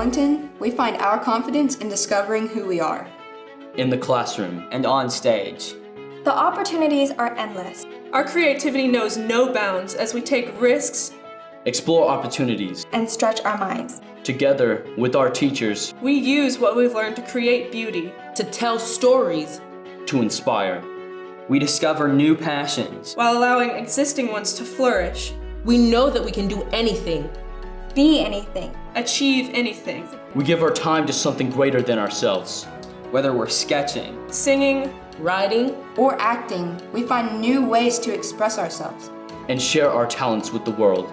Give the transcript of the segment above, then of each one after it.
Darlington, we find our confidence in discovering who we are. In the classroom and on stage. The opportunities are endless. Our creativity knows no bounds as we take risks, explore opportunities, and stretch our minds. Together with our teachers, we use what we've learned to create beauty, to tell stories, to inspire. We discover new passions while allowing existing ones to flourish. We know that we can do anything, be anything, achieve anything. We give our time to something greater than ourselves. Whether we're sketching, singing, writing, or acting, we find new ways to express ourselves and share our talents with the world.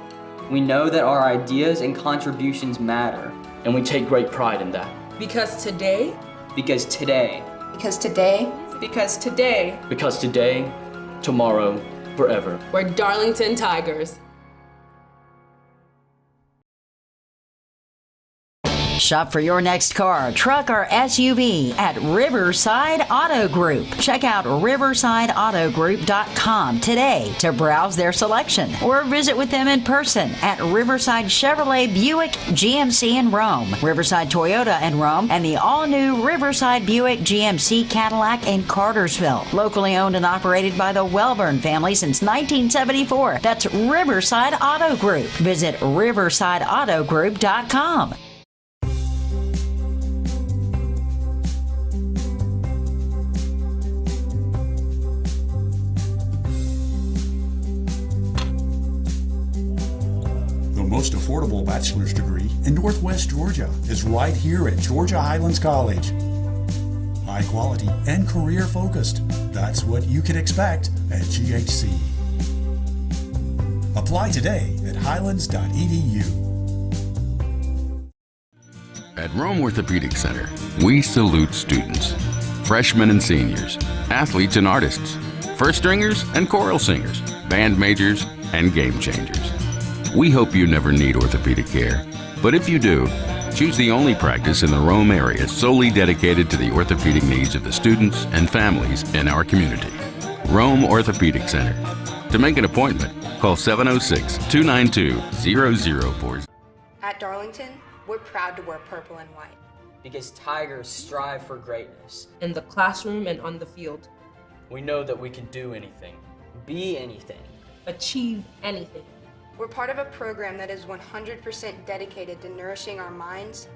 We know that our ideas and contributions matter, and we take great pride in that. Because today, because today, because today, because today, because today, tomorrow, forever. We're Darlington Tigers. Shop for your next car, truck, or SUV at Riverside Auto Group. Check out riversideautogroup.com today to browse their selection or visit with them in person at Riverside Chevrolet Buick GMC in Rome, Riverside Toyota in Rome, and the all-new Riverside Buick GMC Cadillac in Cartersville. Locally owned and operated by the Welburn family since 1974. That's Riverside Auto Group. Visit riversideautogroup.com. The most affordable bachelor's degree in Northwest Georgia is right here at Georgia Highlands College. High quality and career focused. That's what you can expect at GHC. Apply today at highlands.edu. At Rome Orthopedic Center, we salute students, freshmen and seniors, athletes and artists, first stringers and choral singers, band majors and game changers. We hope you never need orthopedic care, but if you do, choose the only practice in the Rome area solely dedicated to the orthopedic needs of the students and families in our community. Rome Orthopedic Center. To make an appointment, call 706-292-0040. At Darlington, we're proud to wear purple and white. Because Tigers strive for greatness. In the classroom and on the field. We know that we can do anything. Be anything. Achieve anything. We're part of a program that is 100% dedicated to nourishing our minds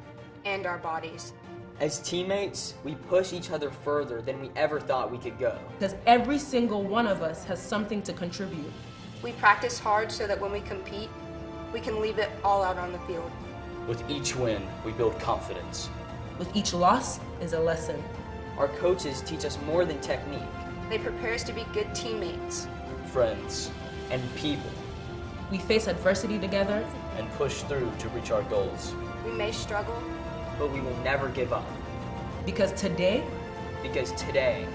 and our bodies. As teammates, we push each other further than we ever thought we could go. Because every single one of us has something to contribute. We practice hard so that when we compete, we can leave it all out on the field. With each win, we build confidence. With each loss is a lesson. Our coaches teach us more than technique. They prepare us to be good teammates, friends, and people. We face adversity together and push through to reach our goals. We may struggle, but we will never give up. Because today, because today,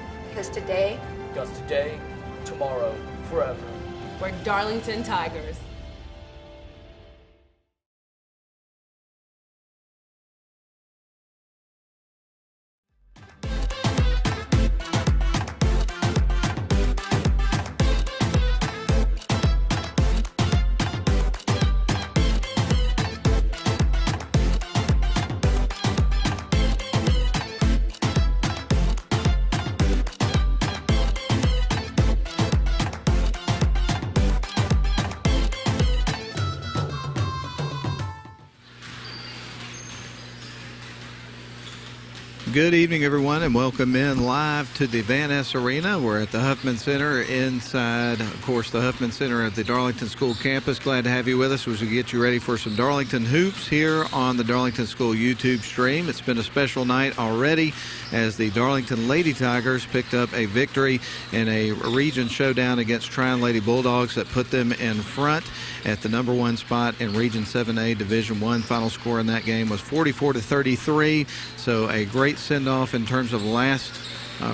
tomorrow, forever. We're Darlington Tigers. Good evening, everyone, and welcome in live to the Van Ness Arena. We're at the Huffman Center inside, of course, the Huffman Center at the Darlington School campus. Glad to have you with us as we get you ready for some Darlington hoops here on the Darlington School YouTube stream. It's been a special night already as the Darlington Lady Tigers picked up a victory in a region showdown against Trion Lady Bulldogs that put them in front at the #1 spot in Region 7A Division I. Final score in that game was 44-33. So a great send-off in terms of last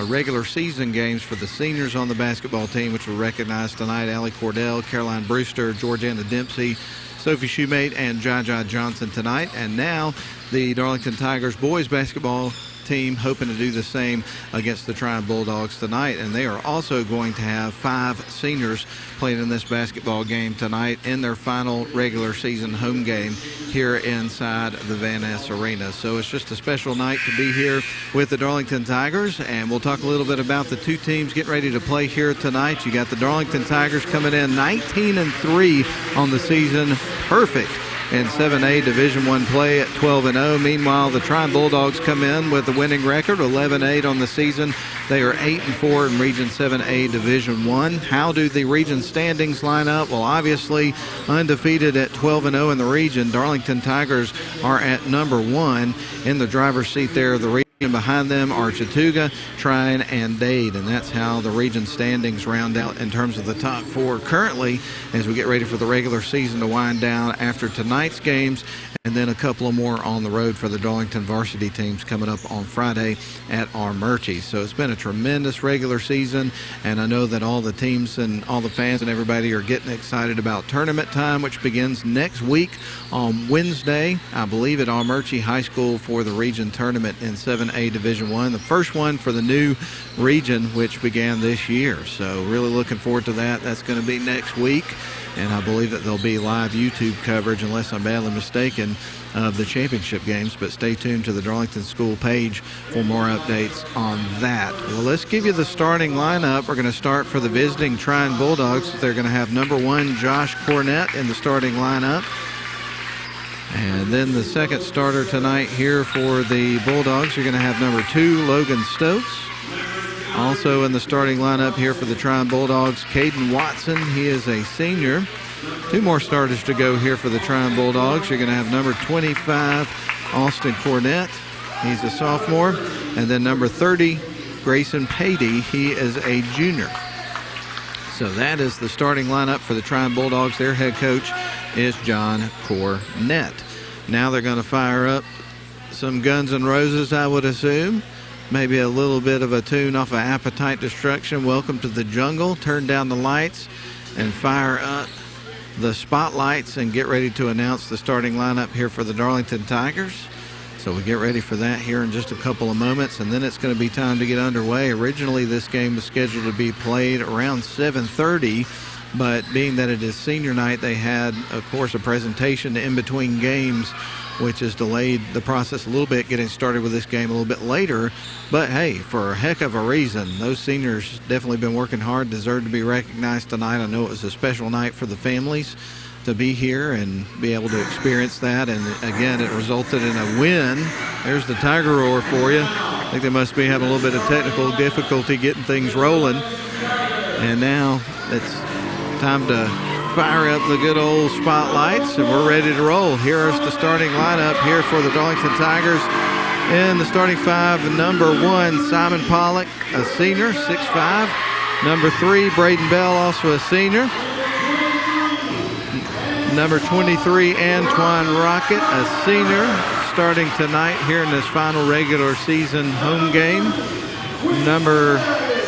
regular season games for the seniors on the basketball team, which were recognized tonight. Allie Cordell, Caroline Brewster, Georgiana Dempsey, Sophie Shoemate, and Jaja Johnson tonight. And now the Darlington Tigers boys basketball team hoping to do the same against the Trion Bulldogs tonight. And they are also going to have 5 seniors playing in this basketball game tonight in their final regular season home game here inside the Van Ness Arena. So it's just a special night to be here with the Darlington Tigers, and we'll talk a little bit about the 2 teams getting ready to play here tonight. You got the Darlington Tigers coming in 19-3 on the season, perfect in 7A Division I play at 12-0. Meanwhile, the Trion Bulldogs come in with a winning record, 11-8 on the season. They are 8-4 in Region 7A Division I. How do the region standings line up? Well, obviously, undefeated at 12-0 in the region. Darlington Tigers are at number 1 in the driver's seat there of the region. Behind them are Chattooga, Trion, and Dade, and that's how the region standings round out in terms of the top 4 currently as we get ready for the regular season to wind down after tonight's games, and then a couple of more on the road for the Darlington varsity teams coming up on Friday at Armurchie. So it's been a tremendous regular season, and I know that all the teams and all the fans and everybody are getting excited about tournament time, which begins next week on Wednesday, I believe, at Armurchie High School for the region tournament in 7A Division I, the first one for the new region, which began this year. So really looking forward to that. That's going to be next week, and I believe that there'll be live YouTube coverage, unless I'm badly mistaken, of the championship games. But stay tuned to the Darlington School page for more updates on that. Well, let's give you the starting lineup. We're going to start for the visiting Trion Bulldogs. They're going to have number 1 Josh Cornett in the starting lineup. And then the second starter tonight here for the Bulldogs, you're going to have number 2 Logan Stokes. Also in the starting lineup here for the Trion Bulldogs, Caden Watson. He is a senior. 2 more starters to go here for the Trion Bulldogs. You're going to have number 25, Austin Cornett. He's a sophomore. And then number 30, Grayson Patey. He is a junior. So that is the starting lineup for the Trion Bulldogs. Their head coach is John Cornett. Now they're going to fire up some Guns N' Roses, I would assume. Maybe a little bit of a tune off of Appetite Destruction, Welcome to the Jungle. Turn down the lights and fire up the spotlights and get ready to announce the starting lineup here for the Darlington Tigers. So we get ready for that here in just a couple of moments, and then it's going to be time to get underway. Originally, this game was scheduled to be played around 7:30, but being that it is senior night, they had, of course, a presentation in between games, which has delayed the process a little bit, getting started with this game a little bit later. But hey, for a heck of a reason. Those seniors definitely been working hard, deserve to be recognized tonight. I know it was a special night for the families to be here and be able to experience that. And again, it resulted in a win. There's the Tiger Roar for you. I think they must be having a little bit of technical difficulty getting things rolling. And now it's time to fire up the good old spotlights, and we're ready to roll. Here's the starting lineup here for the Darlington Tigers. In the starting 5, number 1, Simon Pollock, a senior, 6'5". Number 3, Braden Bell, also a senior. Number 23, Antoine Rocket, a senior, starting tonight here in this final regular season home game. Number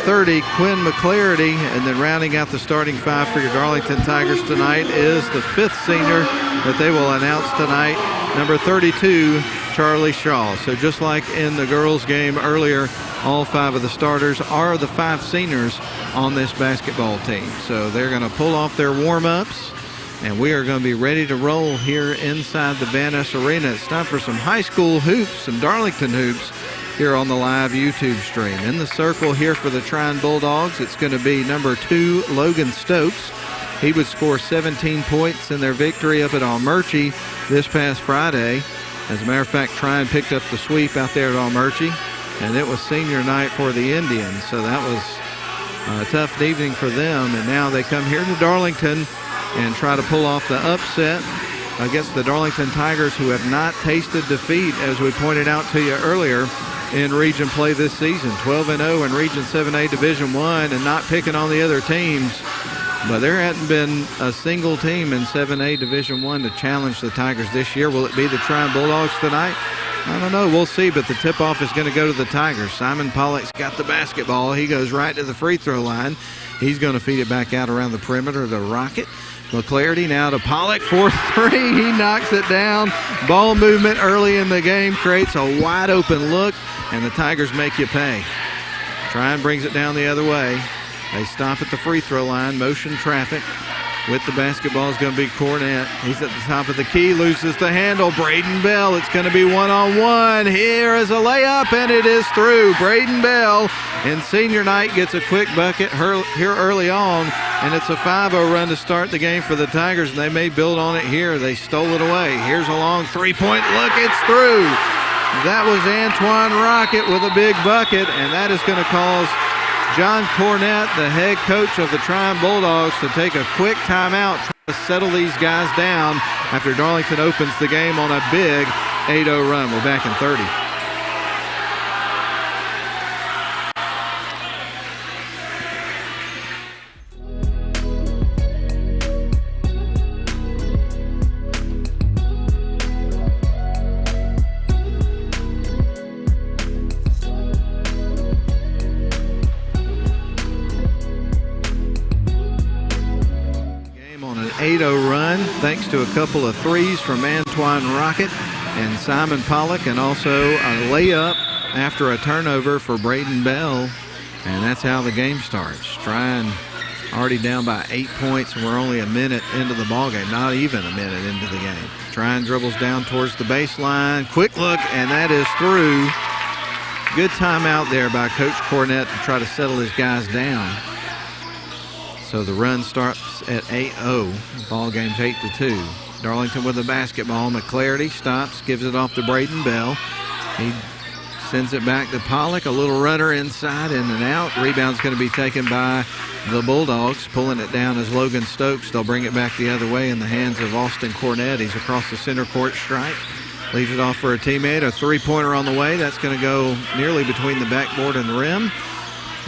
30, Quinn McClarity, and then rounding out the starting 5 for your Darlington Tigers tonight is the 5th senior that they will announce tonight, number 32, Charlie Shaw. So just like in the girls game earlier, all 5 of the starters are the 5 seniors on this basketball team. So they're going to pull off their warm-ups, and we are going to be ready to roll here inside the Van Ness Arena. It's time for some high school hoops, some Darlington hoops here on the live YouTube stream. In the circle here for the Trion Bulldogs, it's going to be number 2, Logan Stokes. He would score 17 points in their victory up at Armurchie this past Friday. As a matter of fact, Trion picked up the sweep out there at Armurchie, and it was senior night for the Indians. So that was a tough evening for them, and now they come here to Darlington and try to pull off the upset against the Darlington Tigers, who have not tasted defeat, as we pointed out to you earlier, in region play this season. 12-0 in Region 7A Division I, and not picking on the other teams. But there hasn't been a single team in 7A Division I to challenge the Tigers this year. Will it be the Trion Bulldogs tonight? I don't know. We'll see, but the tip-off is going to go to the Tigers. Simon Pollock's got the basketball. He goes right to the free throw line. He's going to feed it back out around the perimeter of the Rocket. McClarity now to Pollock for 3. He knocks it down. Ball movement early in the game creates a wide open look and the Tigers make you pay. Trion brings it down the other way. They stop at the free throw line, motion traffic. With the basketball is going to be Cornett. He's at the top of the key, loses the handle. Braden Bell, it's going to be one-on-one. Here is a layup, and it is through. Braden Bell in senior night gets a quick bucket here early on, and it's a 5-0 run to start the game for the Tigers, and they may build on it here. They stole it away. Here's a long three-point look. It's through. That was Antoine Rocket with a big bucket, and that is going to cause John Cornett, the head coach of the Trion Bulldogs, to take a quick timeout, try to settle these guys down after Darlington opens the game on a big 8-0 run. We're back in 30. An 8-0 run thanks to a couple of threes from Antoine Rocket and Simon Pollock, and also a layup after a turnover for Braden Bell, and that's how the game starts. Trion already down by 8 points, and we're only a minute into the ballgame, not even a minute into the game. Trion dribbles down towards the baseline, quick look, and that is through. Good timeout there by Coach Cornett to try to settle his guys down. So the run starts at 8-0. Ball game's 8-2. Darlington with the basketball. McClarity stops, gives it off to Braden Bell. He sends it back to Pollock. A little runner inside, in and out. Rebound's going to be taken by the Bulldogs. Pulling it down is Logan Stokes. They'll bring it back the other way in the hands of Austin Cornett. He's across the center court stripe. Leaves it off for a teammate. A three-pointer on the way. That's going to go nearly between the backboard and the rim.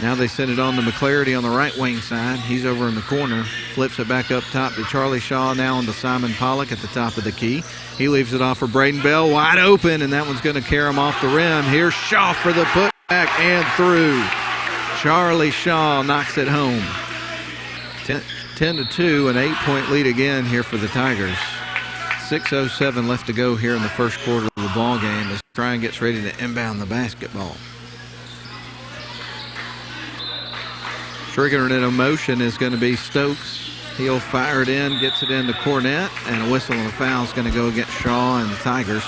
Now they send it on to McClarity on the right wing side. He's over in the corner. Flips it back up top to Charlie Shaw. Now on to Simon Pollock at the top of the key. He leaves it off for Braden Bell. Wide open, and that one's going to carry him off the rim. Here's Shaw for the putback and through. Charlie Shaw knocks it home. 10-2, an 8-point lead again here for the Tigers. 6:07 left to go here in the first quarter of the ball game as Trion gets ready to inbound the basketball. Triggering it in motion is going to be Stokes. He'll fire it in, gets it into Cornett, and a whistle and a foul is going to go against Shaw and the Tigers.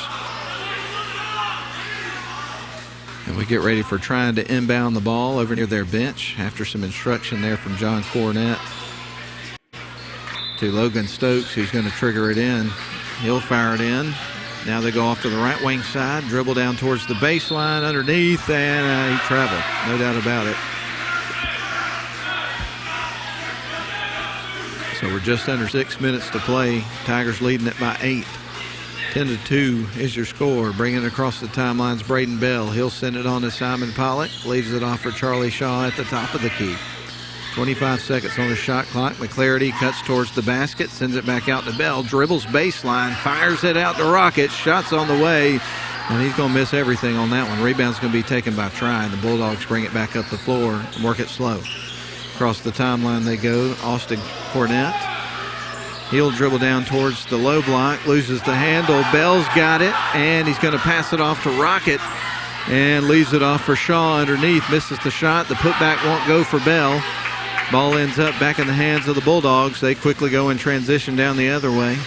And we get ready for Trion to inbound the ball over near their bench after some instruction there from John Cornett to Logan Stokes, who's going to trigger it in. He'll fire it in. Now they go off to the right wing side, dribble down towards the baseline underneath, and he traveled, no doubt about it. So we're just under 6 minutes to play. Tigers leading it by 8. 10-2 is your score. Bringing it across the timelines, Braden Bell. He'll send it on to Simon Pollock. Leaves it off for Charlie Shaw at the top of the key. 25 seconds on the shot clock. McClarity cuts towards the basket, sends it back out to Bell. Dribbles baseline, fires it out to Rocket. Shots on the way, and he's going to miss everything on that one. Rebound's going to be taken by Trion. The Bulldogs bring it back up the floor and work it slow. Across the timeline they go. Austin Cornett. He'll dribble down towards the low block, loses the handle. Bell's got it, and he's going to pass it off to Rocket and leaves it off for Shaw underneath. Misses the shot. The putback won't go for Bell. Ball ends up back in the hands of the Bulldogs. They quickly go in transition down the other way.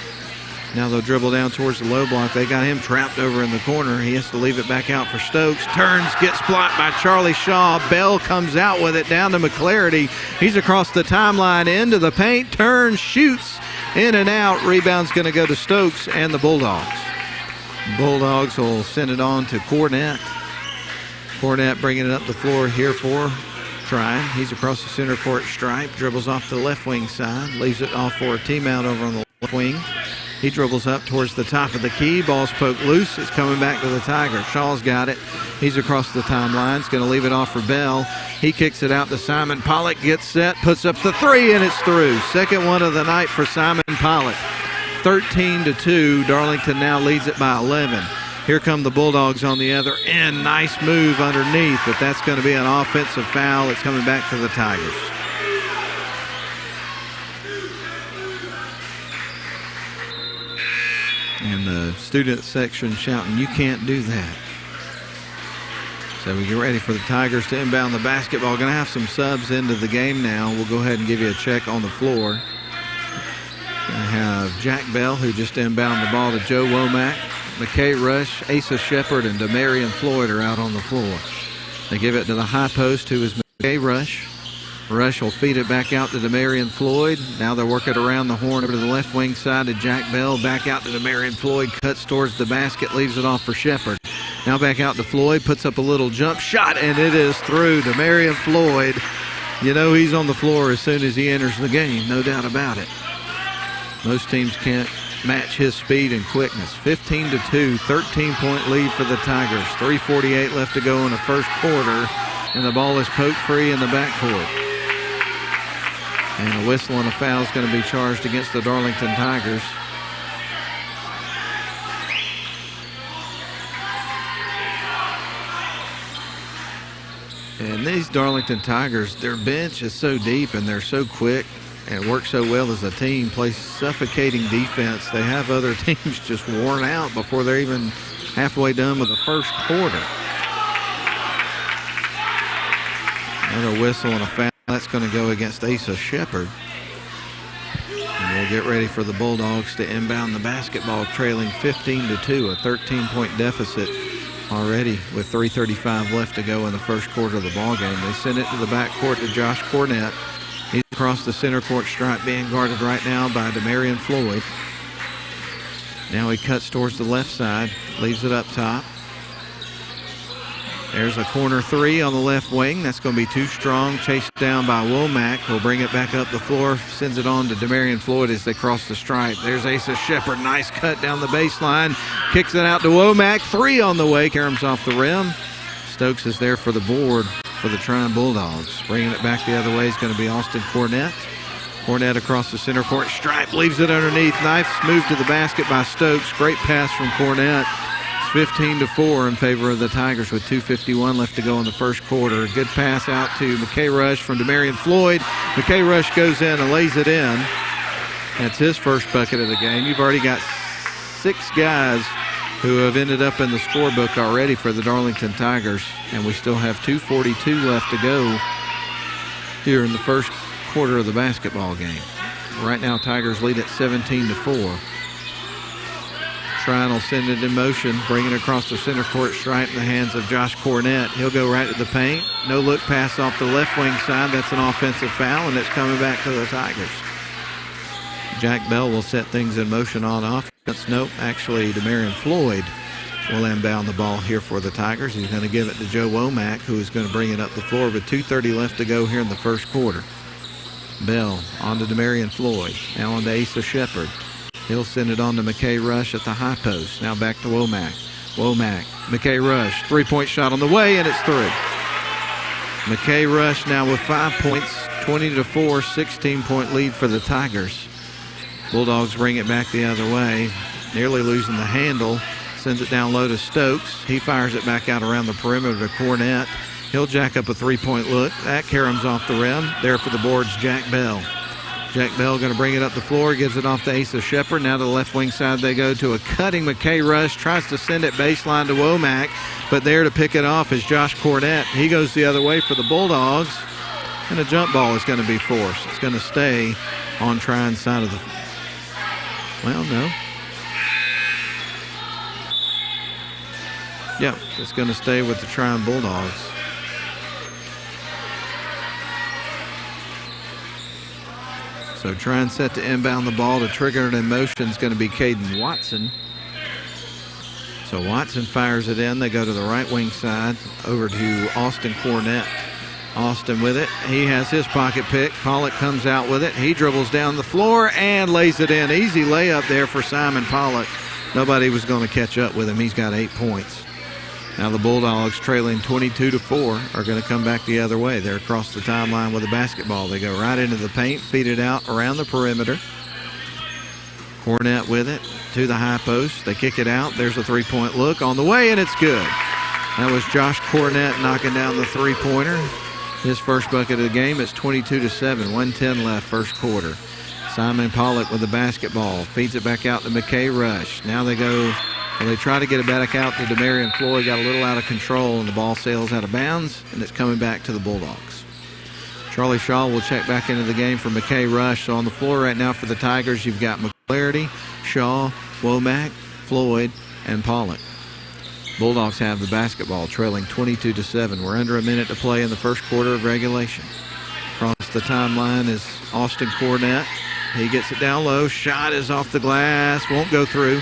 Now they'll dribble down towards the low block. They got him trapped over in the corner. He has to leave it back out for Stokes. Turns, gets blocked by Charlie Shaw. Bell comes out with it down to McClarity. He's across the timeline into the paint. Turns, shoots, in and out. Rebound's going to go to Stokes and the Bulldogs. Bulldogs will send it on to Cornett. Cornett bringing it up the floor here for Trion. He's across the center court stripe. Dribbles off the left wing side. Leaves it off for a team out over on the left wing. He dribbles up towards the top of the key. Ball's poked loose. It's coming back to the Tigers. Shaw's got it. He's across the timeline. He's going to leave it off for Bell. He kicks it out to Simon Pollock. Gets set. Puts up the three, and it's through. Second one of the night for Simon Pollock. 13-2. Darlington now leads it by 11. Here come the Bulldogs on the other end. Nice move underneath, but that's going to be an offensive foul. It's coming back to the Tigers. And the student section shouting, "You can't do that." So we get ready for the Tigers to inbound the basketball. Going to have some subs into the game now. We'll go ahead and give you a check on the floor. Going to have Jack Bell, who just inbound the ball to Joe Womack. McKay Rush, Asa Shepard, and Demarion Floyd are out on the floor. They give it to the high post, who is McKay Rush. Rush will feed it back out to Demarion Floyd. Now they're working around the horn over to the left wing side to Jack Bell. Back out to Demarion Floyd. Cuts towards the basket. Leaves it off for Shepard. Now back out to Floyd. Puts up a little jump shot, and it is through. Demarion Floyd, you know he's on the floor as soon as he enters the game. No doubt about it. Most teams can't match his speed and quickness. 15-2, 13-point lead for the Tigers. 3:48 left to go in the first quarter, and the ball is poked free in the backcourt. And a whistle and a foul is going to be charged against the Darlington Tigers. And these Darlington Tigers, their bench is so deep and they're so quick and work so well as a team, play suffocating defense. They have other teams just worn out before they're even halfway done with the first quarter. Another whistle and a foul. That's going to go against Asa Shepard. And we'll get ready for the Bulldogs to inbound the basketball, trailing 15-2, a 13-point deficit already with 3:35 left to go in the first quarter of the ball game. They send it to the backcourt to Josh Cornett. He's across the center court stripe, being guarded right now by Demarion Floyd. Now he cuts towards the left side, leaves it up top. There's a corner three on the left wing. That's going to be too strong. Chased down by Womack. Will bring it back up the floor. Sends it on to Demarion Floyd as they cross the stripe. There's Asa Shepard. Nice cut down the baseline. Kicks it out to Womack. Three on the way. Caroms off the rim. Stokes is there for the board for the Trion Bulldogs. Bringing it back the other way is going to be Austin Cornett. Cornett across the center court stripe. Leaves it underneath. Nice move to the basket by Stokes. Great pass from Cornett. 15-4 in favor of the Tigers with 2:51 left to go in the first quarter. Good pass out to McKay Rush from Demarion Floyd. McKay Rush goes in and lays it in. That's his first bucket of the game. You've already got 6 guys who have ended up in the scorebook already for the Darlington Tigers, and we still have 2:42 left to go here in the first quarter of the basketball game. Right now, Tigers lead at 17-4. Trion will send it in motion, bring it across the center court stripe in the hands of Josh Cornett. He'll go right to the paint. No look pass off the left wing side. That's an offensive foul, and it's coming back to the Tigers. Jack Bell will set things in motion on offense. Nope, actually Demarion Floyd will inbound the ball here for the Tigers. He's going to give it to Joe Womack, who is going to bring it up the floor with 2:30 left to go here in the first quarter. Bell on to Demarion Floyd. Now on to Asa Shepard. He'll send it on to McKay Rush at the high post. Now back to Womack. Womack, McKay Rush, three-point shot on the way, and it's through. McKay Rush now with 5 points, 20-4, 16-point lead for the Tigers. Bulldogs bring it back the other way, nearly losing the handle. Sends it down low to Stokes. He fires it back out around the perimeter to Cornett. He'll jack up a three-point look. That caroms off the rim. There for the boards, Jack Bell. Jack Bell going to bring it up the floor, gives it off to Asa Shepard. Now to the left wing side they go to a cutting McKay Rush. Tries to send it baseline to Womack, but there to pick it off is Josh Cornett. He goes the other way for the Bulldogs, and a jump ball is going to be forced. It's going to stay on Trion's side of the... Well, no. Yeah, it's going to stay with the Trion Bulldogs. So Trion set to inbound the ball. To trigger it in motion is going to be Caden Watson. So Watson fires it in. They go to the right wing side over to Austin Cornett. Austin with it. He has his pocket pick. Pollock comes out with it. He dribbles down the floor and lays it in. Easy layup there for Simon Pollock. Nobody was going to catch up with him. He's got 8 points. Now the Bulldogs, trailing 22-4, are going to come back the other way. They're across the timeline with the basketball. They go right into the paint, feed it out around the perimeter. Cornett with it to the high post. They kick it out. There's a three-point look on the way, and it's good. That was Josh Cornett knocking down the three-pointer. His first bucket of the game. It's 22-7, 1:10 left first quarter. Simon Pollock with the basketball. Feeds it back out to McKay Rush. Now they go Well, they try to get it back out to Demarion Floyd, got a little out of control, and the ball sails out of bounds, and it's coming back to the Bulldogs. Charlie Shaw will check back into the game for McKay Rush. So on the floor right now for the Tigers, you've got McClarity, Shaw, Womack, Floyd, and Pollock. Bulldogs have the basketball, trailing 22-7. We're under a minute to play in the first quarter of regulation. Across the timeline is Austin Cornett. He gets it down low. Shot is off the glass. Won't go through.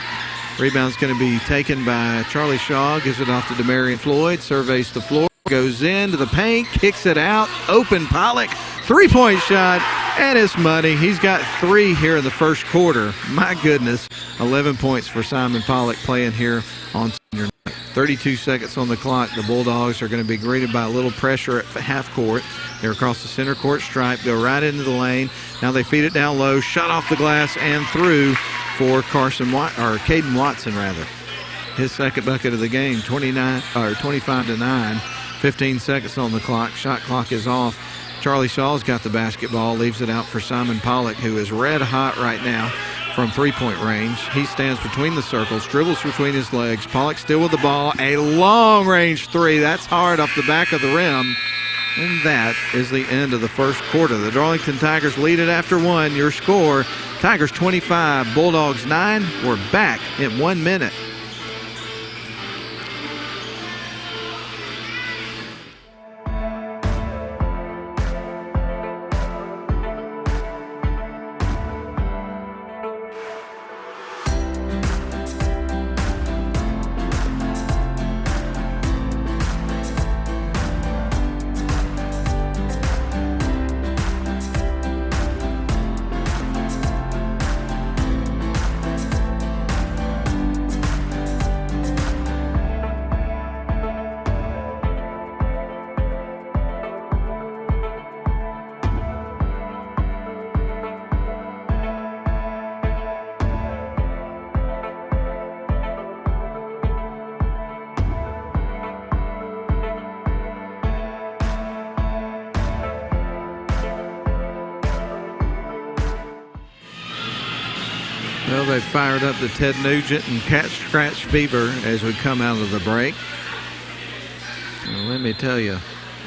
Rebound's going to be taken by Charlie Shaw. Gives it off to Demarion Floyd. Surveys the floor. Goes into the paint. Kicks it out. Open Pollock. Three-point shot. And it's money. He's got 3 here in the first quarter. My goodness. 11 points for Simon Pollock playing here on senior night. 32 seconds on the clock. The Bulldogs are going to be greeted by a little pressure at half court. They're across the center court stripe. Go right into the lane. Now they feed it down low. Shot off the glass and through for Caden Watson, rather. His second bucket of the game, 25-9. 15 seconds on the clock. Shot clock is off. Charlie Shaw's got the basketball, leaves it out for Simon Pollock, who is red hot right now from three-point range. He stands between the circles, dribbles between his legs. Pollock still with the ball. A long-range three. That's hard off the back of the rim. And that is the end of the first quarter. The Darlington Tigers lead it after 1. Your score, Tigers 25, Bulldogs 9. We're back in 1 minute. Well, they've fired up the Ted Nugent and Cat Scratch fever as we come out of the break. Well, let me tell you,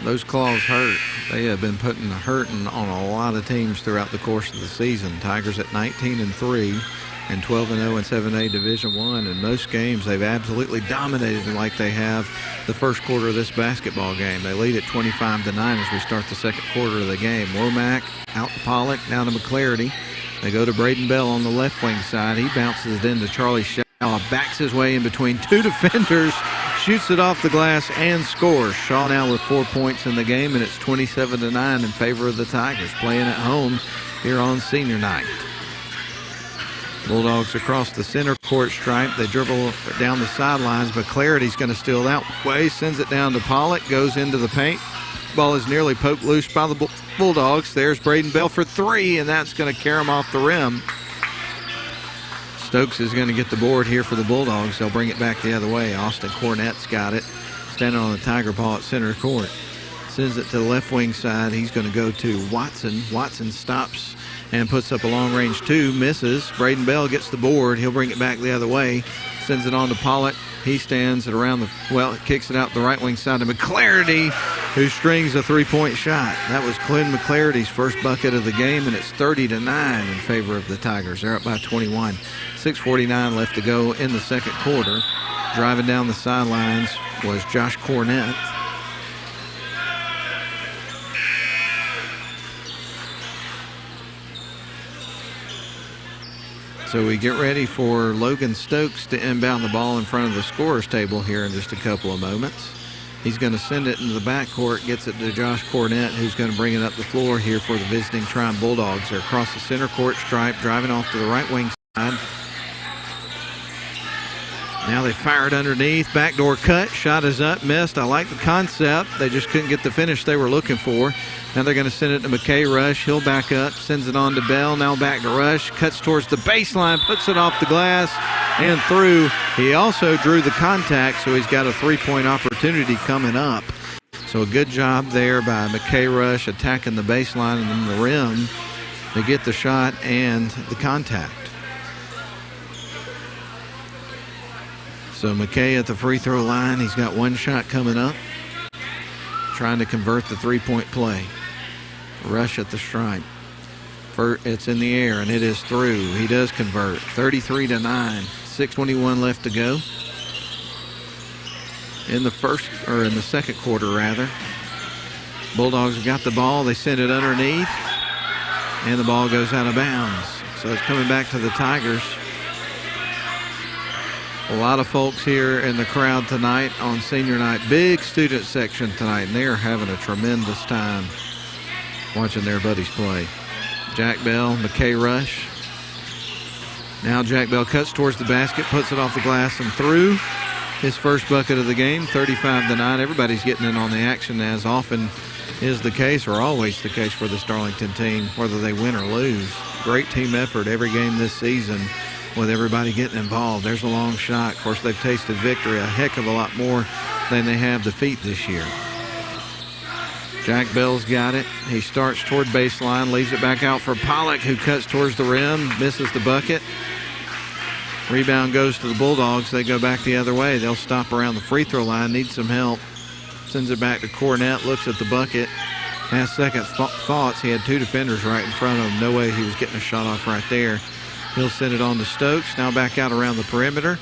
those claws hurt. They have been putting hurting on a lot of teams throughout the course of the season. Tigers at 19-3 and 12-0 in 7A Division I. In most games, they've absolutely dominated like they have the first quarter of this basketball game. They lead at 25-9 as we start the second quarter of the game. Womack out to Pollock, down to McClarity. They go to Braden Bell on the left wing side. He bounces it into Charlie Shaw, backs his way in between 2 defenders, shoots it off the glass and scores. Shaw now with 4 points in the game, and it's 27-9 in favor of the Tigers, playing at home here on senior night. Bulldogs across the center court stripe. They dribble down the sidelines, but Clarity's going to steal that way, sends it down to Pollock, goes into the paint. Ball is nearly poked loose by the Bulldogs. There's Braden Bell for 3, and that's going to carry him off the rim. Stokes is going to get the board here for the Bulldogs. They'll bring it back the other way. Austin Cornett's got it, standing on the Tiger ball at center court. Sends it to the left wing side. He's going to go to Watson. Watson stops and puts up a long-range 2, misses. Braden Bell gets the board. He'll bring it back the other way. Sends it on to Pollock. He stands at around the, kicks it out the right wing side to McClarity, who strings a three-point shot. That was Clint McClarity's first bucket of the game, and it's 30-9 in favor of the Tigers. They're up by 21. 6:49 left to go in the second quarter. Driving down the sidelines was Josh Cornett. So we get ready for Logan Stokes to inbound the ball in front of the scorer's table here in just a couple of moments. He's going to send it into the backcourt, gets it to Josh Cornett, who's going to bring it up the floor here for the visiting Trion Bulldogs. They're across the center court stripe, driving off to the right wing side. Now they fire it underneath, backdoor cut, shot is up, missed. I like the concept. They just couldn't get the finish they were looking for. Now they're going to send it to McKay Rush. He'll back up, sends it on to Bell. Now back to Rush, cuts towards the baseline, puts it off the glass and through. He also drew the contact, so he's got a three-point opportunity coming up. So a good job there by McKay Rush attacking the baseline and then the rim to get the shot and the contact. So McKay at the free throw line. He's got one shot coming up. Trying to convert the three-point play. Rush at the stripe. It's in the air, and it is through. He does convert. 33-9. 6:21 left to go. In the second quarter, rather. Bulldogs have got the ball. They send it underneath, and the ball goes out of bounds. So it's coming back to the Tigers. A lot of folks here in the crowd tonight on senior night. Big student section tonight, and they are having a tremendous time watching their buddies play. Jack Bell, McKay Rush. Now Jack Bell cuts towards the basket, puts it off the glass and through. His first bucket of the game, 35-9. Everybody's getting in on the action, as often is the case, or always the case for this Darlington team, whether they win or lose. Great team effort every game this season, with everybody getting involved. There's a long shot. Of course, they've tasted victory a heck of a lot more than they have defeat this year. Jack Bell's got it. He starts toward baseline, leaves it back out for Pollock, who cuts towards the rim, misses the bucket. Rebound goes to the Bulldogs. They go back the other way. They'll stop around the free throw line, need some help. Sends it back to Cornett, looks at the bucket, has second thoughts. He had two defenders right in front of him. No way he was getting a shot off right there. He'll send it on to Stokes. Now back out around the perimeter.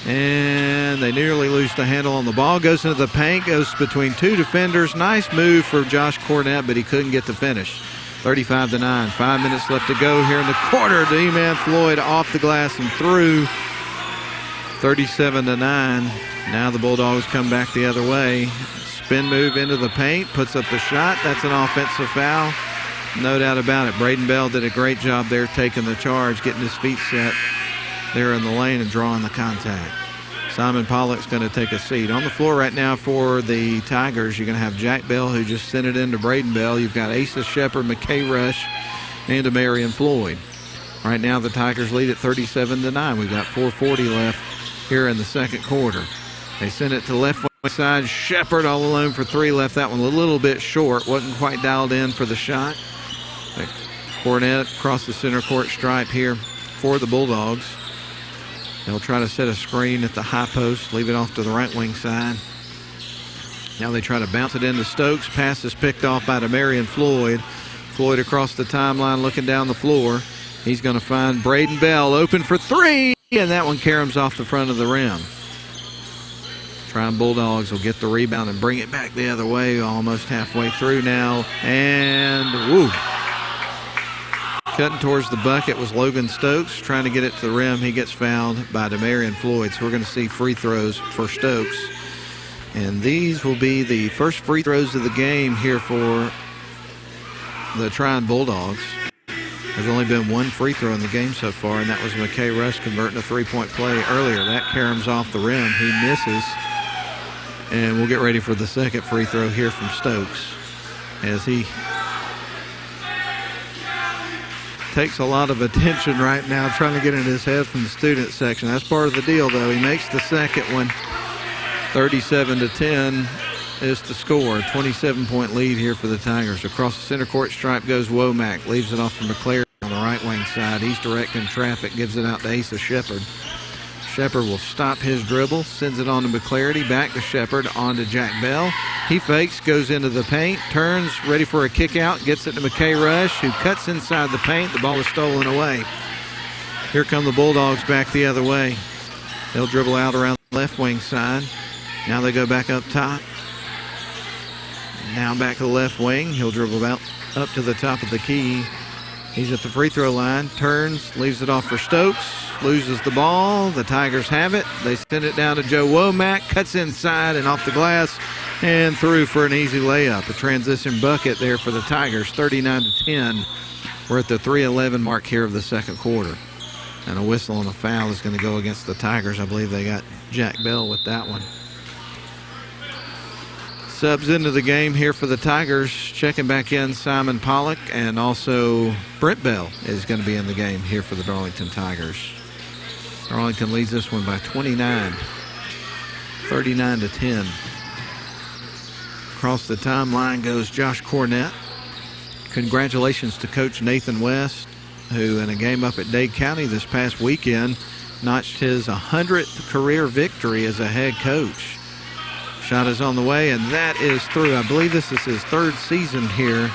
And they nearly lose the handle on the ball. Goes into the paint, goes between two defenders. Nice move for Josh Cornett, but he couldn't get the finish. 35-9. 5 minutes left to go here in the quarter. D-Man Floyd off the glass and through. 37-9. Now the Bulldogs come back the other way. Spin move into the paint, puts up the shot. That's an offensive foul. No doubt about it. Braden Bell did a great job there taking the charge, getting his feet set there in the lane and drawing the contact. Simon Pollock's going to take a seat. On the floor right now for the Tigers, you're going to have Jack Bell, who just sent it into Braden Bell. You've got Asa Shepard, McKay Rush, and Amarian Floyd. Right now the Tigers lead at 37-9. We've got 4:40 left here in the second quarter. They send it to left side. Shepard all alone for three. Left that one a little bit short. Wasn't quite dialed in for the shot. Cornett across the center court stripe here for the Bulldogs. They'll try to set a screen at the high post, leave it off to the right wing side. Now they try to bounce it into Stokes. Pass is picked off by Demarion Floyd. Floyd across the timeline looking down the floor. He's going to find Braden Bell open for three, and that one caroms off the front of the rim. Trion Bulldogs will get the rebound and bring it back the other way, almost halfway through now. And woo! Cutting towards the bucket was Logan Stokes, trying to get it to the rim. He gets fouled by Demarion Floyd. So we're going to see free throws for Stokes. And these will be the first free throws of the game here for the Trion Bulldogs. There's only been one free throw in the game so far, and that was McKay Rush converting a three-point play earlier. That caroms off the rim. He misses. And we'll get ready for the second free throw here from Stokes, as he takes a lot of attention right now, trying to get in his head from the student section. That's part of the deal, though. He makes the second one. 37-10 is the score. 27-point lead here for the Tigers. Across the center court stripe goes Womack. Leaves it off for McClary on the right wing side. He's directing traffic. Gives it out to Asa Shepard. Shepard will stop his dribble. Sends it on to McClarity. Back to Shepard. On to Jack Bell. He fakes. Goes into the paint. Turns. Ready for a kick out. Gets it to McKay Rush, who cuts inside the paint. The ball is stolen away. Here come the Bulldogs back the other way. They'll dribble out around the left wing side. Now they go back up top. Now back to the left wing. He'll dribble out up to the top of the key. He's at the free throw line. Turns. Leaves it off for Stokes. Loses the ball. The Tigers have it. They send it down to Joe Womack. Cuts inside and off the glass and through for an easy layup. A transition bucket there for the Tigers. 39-10. We're at the 3:11 mark here of the second quarter. And a whistle and a foul is going to go against the Tigers. I believe they got Jack Bell with that one. Subs into the game here for the Tigers. Checking back in Simon Pollock, and also Brent Bell is going to be in the game here for the Darlington Tigers. Darlington leads this one by 29, 39-10. Across the timeline goes Josh Cornett. Congratulations to Coach Nathan West, who in a game up at Dade County this past weekend notched his 100th career victory as a head coach. Shot is on the way, and that is through. I believe this is his 3rd season here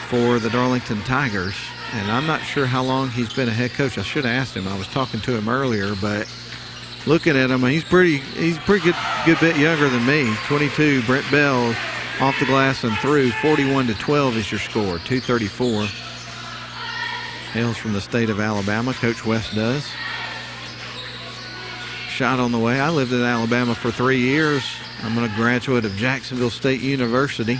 for the Darlington Tigers, and I'm not sure how long he's been a head coach. I should have asked him. I was talking to him earlier, but looking at him, he's pretty good bit younger than me. 22, Brent Bell off the glass and through. 41-12 is your score. 234. Hails from the state of Alabama. Coach West does. Shot on the way. I lived in Alabama for 3 years. I'm a graduate of Jacksonville State University.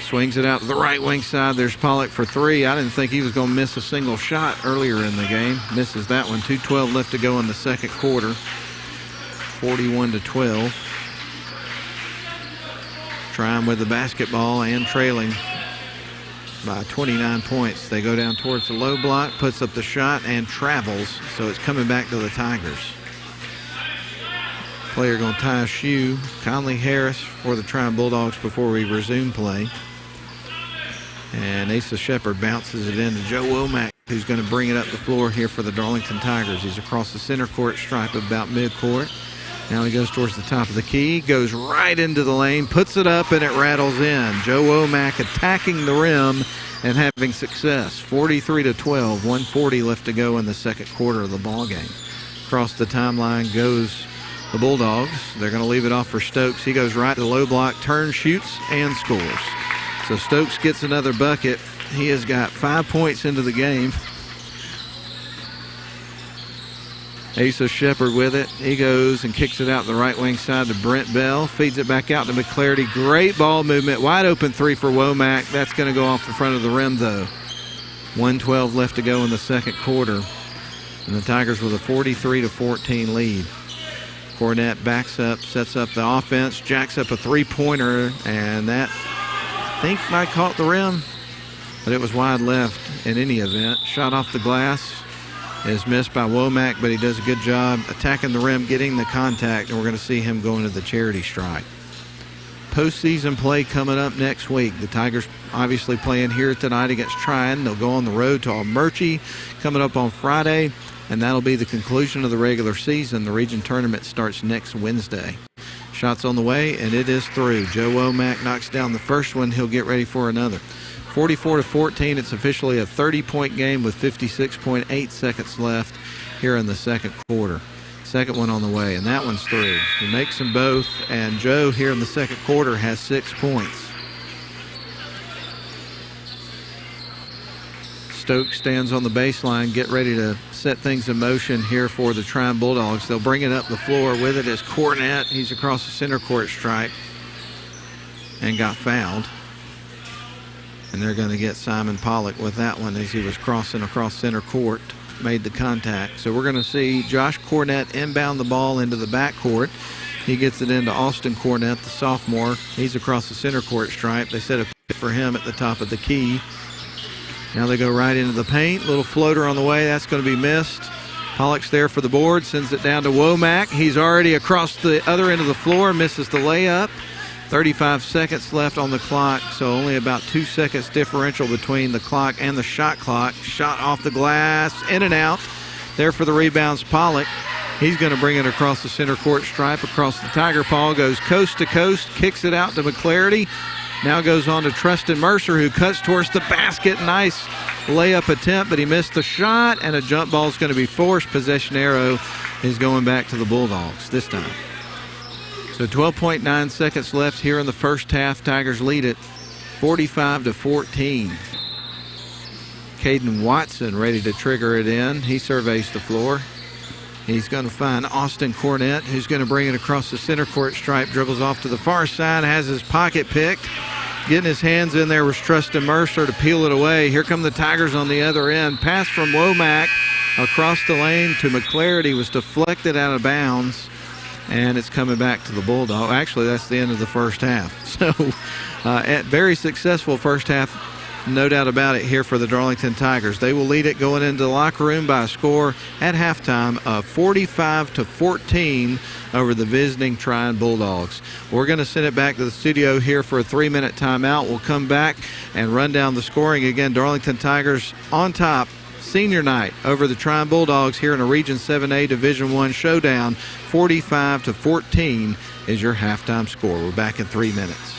Swings it out to the right wing side. There's Pollock for 3. I didn't think he was going to miss a single shot earlier in the game. Misses that one. 2:12 left to go in the second quarter. 41-12. Trion with the basketball and trailing by 29 points. They go down towards the low block, puts up the shot, and travels. So it's coming back to the Tigers. Player going to tie a shoe. Conley Harris for the Trion Bulldogs before we resume play. And Asa Shepard bounces it into Joe Womack, who's going to bring it up the floor here for the Darlington Tigers. He's across the center court stripe about midcourt. Now he goes towards the top of the key, goes right into the lane, puts it up, and it rattles in. Joe Womack attacking the rim and having success. 43-12, 1:40 left to go in the second quarter of the ball game. Across the timeline goes the Bulldogs. They're going to leave it off for Stokes. He goes right to the low block, turns, shoots, and scores. So Stokes gets another bucket. He has got 5 points into the game. Asa Shepard with it. He goes and kicks it out the right wing side to Brent Bell. Feeds it back out to McClarty. Great ball movement. Wide open 3 for Womack. That's going to go off the front of the rim, though. 1:12 left to go in the second quarter. And the Tigers with a 43-14 lead. Cornett backs up, sets up the offense, jacks up a three-pointer, and that, I think, might caught the rim, but it was wide left in any event. Shot off the glass is missed by Womack, but he does a good job attacking the rim, getting the contact, and we're going to see him going to the charity strike. Postseason play coming up next week. The Tigers obviously playing here tonight against Trion. They'll go on the road to Almerchi coming up on Friday, and that'll be the conclusion of the regular season. The region tournament starts next Wednesday. Shots on the way, and it is through. Joe Womack knocks down the first one. He'll get ready for another. 44-14. It's officially a 30-point game with 56.8 seconds left here in the second quarter. Second one on the way, and that one's through. He makes them both, and Joe here in the second quarter has 6 points. Stokes stands on the baseline, get ready to set things in motion here for the Trion Bulldogs. They'll bring it up the floor. With it is Cornett. He's across the center court stripe and got fouled. And they're going to get Simon Pollock with that one as he was crossing across center court, made the contact. So we're going to see Josh Cornett inbound the ball into the backcourt. He gets it into Austin Cornett, the sophomore. He's across the center court stripe. They set a pick for him at the top of the key. Now they go right into the paint. Little floater on the way. That's going to be missed. Pollock's there for the board. Sends it down to Womack. He's already across the other end of the floor. Misses the layup. 35 seconds left on the clock, so only about 2 seconds differential between the clock and the shot clock. Shot off the glass, in and out. There for the rebounds, Pollock. He's going to bring it across the center court stripe, across the Tiger paw, goes coast to coast, kicks it out to McClarty. Now goes on to Trustin Mercer, who cuts towards the basket. Nice layup attempt, but he missed the shot, and a jump ball is going to be forced. Possession arrow is going back to the Bulldogs this time. So 12.9 seconds left here in the first half. Tigers lead it 45-14. Caden Watson ready to trigger it in. He surveys the floor. He's going to find Austin Cornett, who's going to bring it across the center court stripe, dribbles off to the far side, has his pocket picked. Getting his hands in there was Trustin Mercer to peel it away. Here come the Tigers on the other end. Pass from Womack across the lane to McClarty was deflected out of bounds. And it's coming back to the Bulldog. Actually, that's the end of the first half. So, very successful first half, no doubt about it, here for the Darlington Tigers. They will lead it going into the locker room by a score at halftime of 45-14 over the visiting Trion Bulldogs. We're going to send it back to the studio here for a 3-minute timeout. We'll come back and run down the scoring again. Darlington Tigers on top, senior night over the Trion Bulldogs here in a Region 7A Division I showdown. 45-14 is your halftime score. We're back in 3 minutes.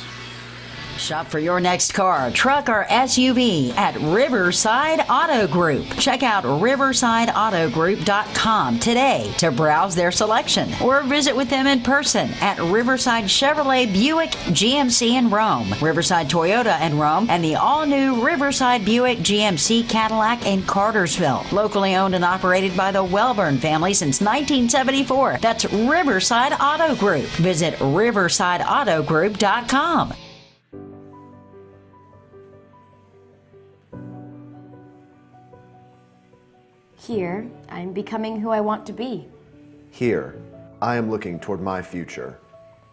Shop for your next car, truck, or SUV at Riverside Auto Group. Check out riversideautogroup.com today to browse their selection or visit with them in person at Riverside Chevrolet Buick GMC in Rome, Riverside Toyota in Rome, and the all-new Riverside Buick GMC Cadillac in Cartersville. Locally owned and operated by the Welburn family since 1974. That's Riverside Auto Group. Visit riversideautogroup.com. Here, I'm becoming who I want to be. Here, I am looking toward my future.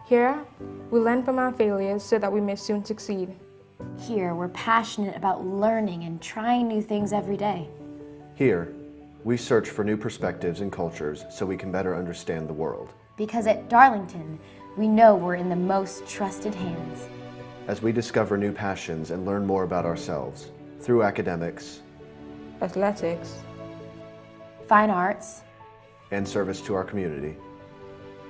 Here, we learn from our failures so that we may soon succeed. Here, we're passionate about learning and trying new things every day. Here, we search for new perspectives and cultures so we can better understand the world. Because at Darlington, we know we're in the most trusted hands. As we discover new passions and learn more about ourselves through academics, athletics, fine arts, and service to our community,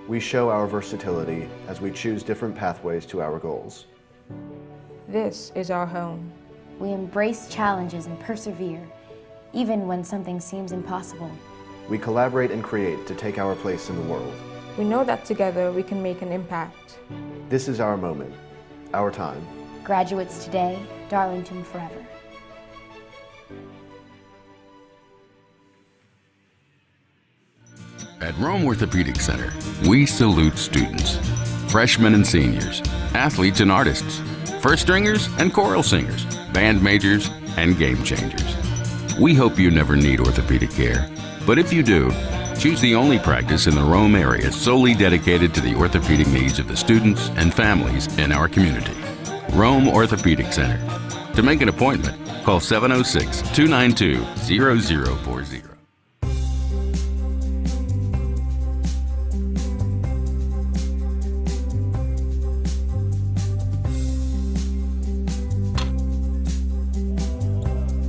we show our versatility as we choose different pathways to our goals. This is our home. We embrace challenges and persevere, even when something seems impossible. We collaborate and create to take our place in the world. We know that together we can make an impact. This is our moment, our time. Graduates today, Darlington forever. At Rome Orthopedic Center, we salute students, freshmen and seniors, athletes and artists, first stringers and choral singers, band majors and game changers. We hope you never need orthopedic care, but if you do, choose the only practice in the Rome area solely dedicated to the orthopedic needs of the students and families in our community. Rome Orthopedic Center. To make an appointment, call 706-292-0040.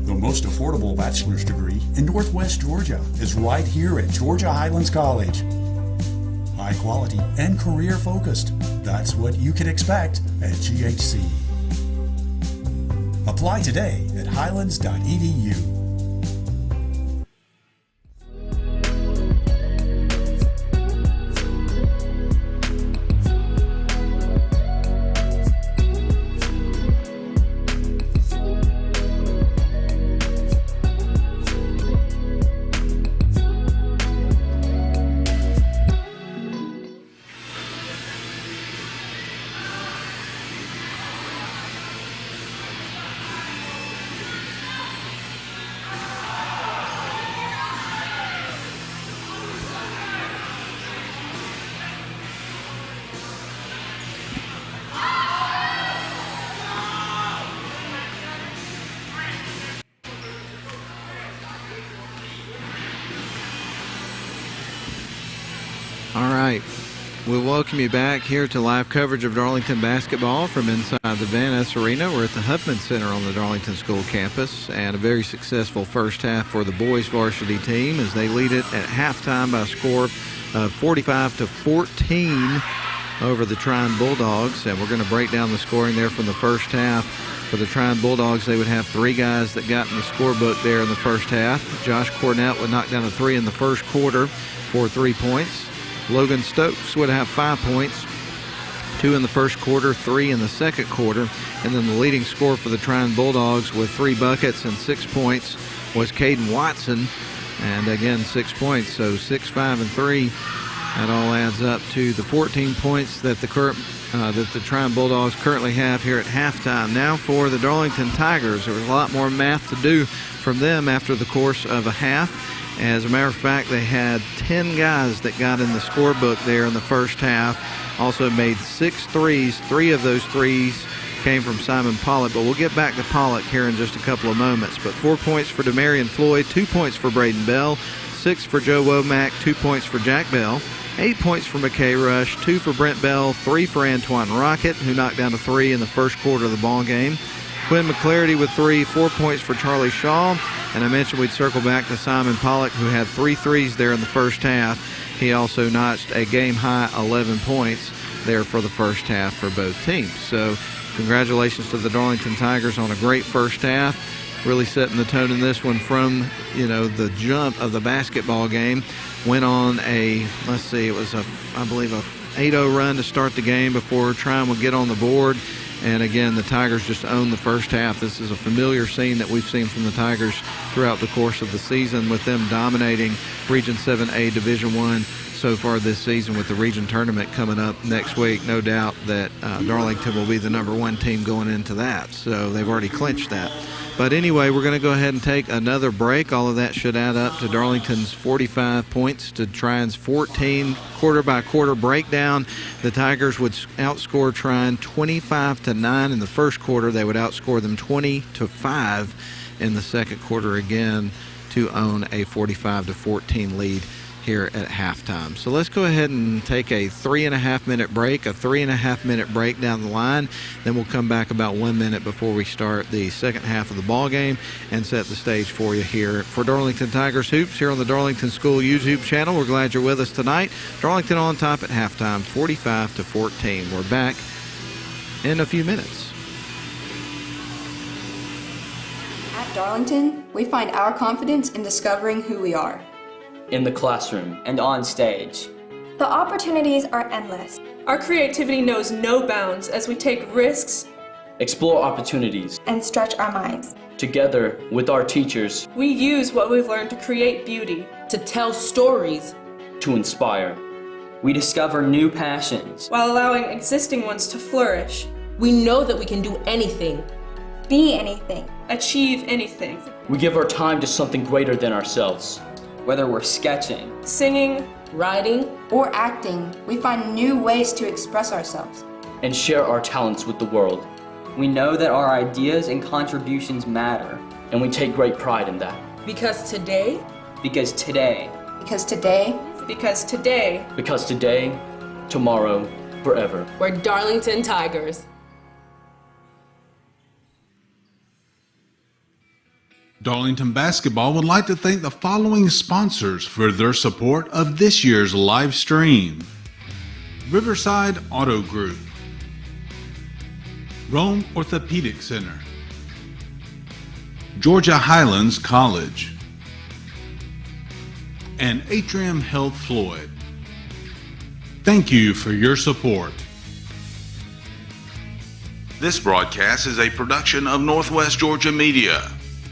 The most affordable bachelor's degree in Northwest Georgia is right here at Georgia Highlands College. High quality and career focused. That's what you can expect at GHC. Apply today at highlands.edu. All right. We'll welcome you back here to live coverage of Darlington basketball from inside the Van Ness Arena. We're at the Huffman Center on the Darlington School campus, and a very successful first half for the boys varsity team as they lead it at halftime by a score of 45-14 over the Trion Bulldogs. And we're going to break down the scoring there from the first half. For the Trion Bulldogs, they would have three guys that got in the scorebook there in the first half. Josh Cornett would knock down a three in the first quarter for 3 points. Logan Stokes would have 5 points, 2 in the first quarter, 3 in the second quarter. And then the leading scorer for the Trion Bulldogs with 3 buckets and 6 points was Caden Watson. And again, 6 points, so 6, 5, and 3. That all adds up to the 14 points that the Trion Bulldogs currently have here at halftime. Now for the Darlington Tigers, there was a lot more math to do from them after the course of a half. As a matter of fact, they had 10 guys that got in the scorebook there in the first half. Also made 6 threes. 3 of those threes came from Simon Pollock, but we'll get back to Pollock here in just a couple of moments. But 4 points for Demarion Floyd, 2 points for Braden Bell, 6 for Joe Womack, 2 points for Jack Bell, 8 points for McKay Rush, 2 for Brent Bell, 3 for Antoine Rocket, who knocked down a 3 in the first quarter of the ball game. Quinn McClarity with 3, 4 points for Charlie Shaw, And I mentioned we'd circle back to Simon Pollock, who had 3 threes there in the first half. He also notched a game-high 11 points there for the first half for both teams. So congratulations to the Darlington Tigers on a great first half, really setting the tone in this one from, the jump of the basketball game. Went on a, it was I believe a 8-0 run to start the game before Trion would get on the board. And again, the Tigers just owned the first half. This is a familiar scene that we've seen from the Tigers throughout the course of the season, with them dominating Region 7A Division I so far this season, with the region tournament coming up next week. No doubt that Darlington will be the #1 team going into that. So they've already clinched that. But anyway, we're going to go ahead and take another break. All of that should add up to Darlington's 45 points to Trion's 14. Quarter-by-quarter breakdown. The Tigers would outscore Trion 25-9 in the first quarter. They would outscore them 20-5 in the second quarter again to own a 45-14 lead here at halftime. So let's go ahead and take a 3.5-minute break, a 3.5-minute break down the line. Then we'll come back about 1 minute before we start the second half of the ball game and set the stage for you here for Darlington Tigers Hoops here on the Darlington School YouTube channel. We're glad you're with us tonight. Darlington on top at halftime, 45-14. We're back in a few minutes. At Darlington, we find our confidence in discovering who we are. In the classroom. And on stage. The opportunities are endless. Our creativity knows no bounds as we take risks, Explore opportunities. And stretch our minds. Together with our teachers. We use what we've learned to create beauty. To tell stories. To inspire. We discover new passions. While allowing existing ones to flourish. We know that we can do anything. Be anything. Achieve anything. We give our time to something greater than ourselves. Whether we're sketching, singing, writing, or acting, we find new ways to express ourselves. And share our talents with the world. We know that our ideas and contributions matter. And we take great pride in that. Because today. Because today. Because today. Because today. Because today, tomorrow, forever. We're Darlington Tigers. Darlington Basketball would like to thank the following sponsors for their support of this year's live stream: Riverside Auto Group, Rome Orthopedic Center, Georgia Highlands College, and Atrium Health Floyd. Thank you for your support. This broadcast is a production of Northwest Georgia Media.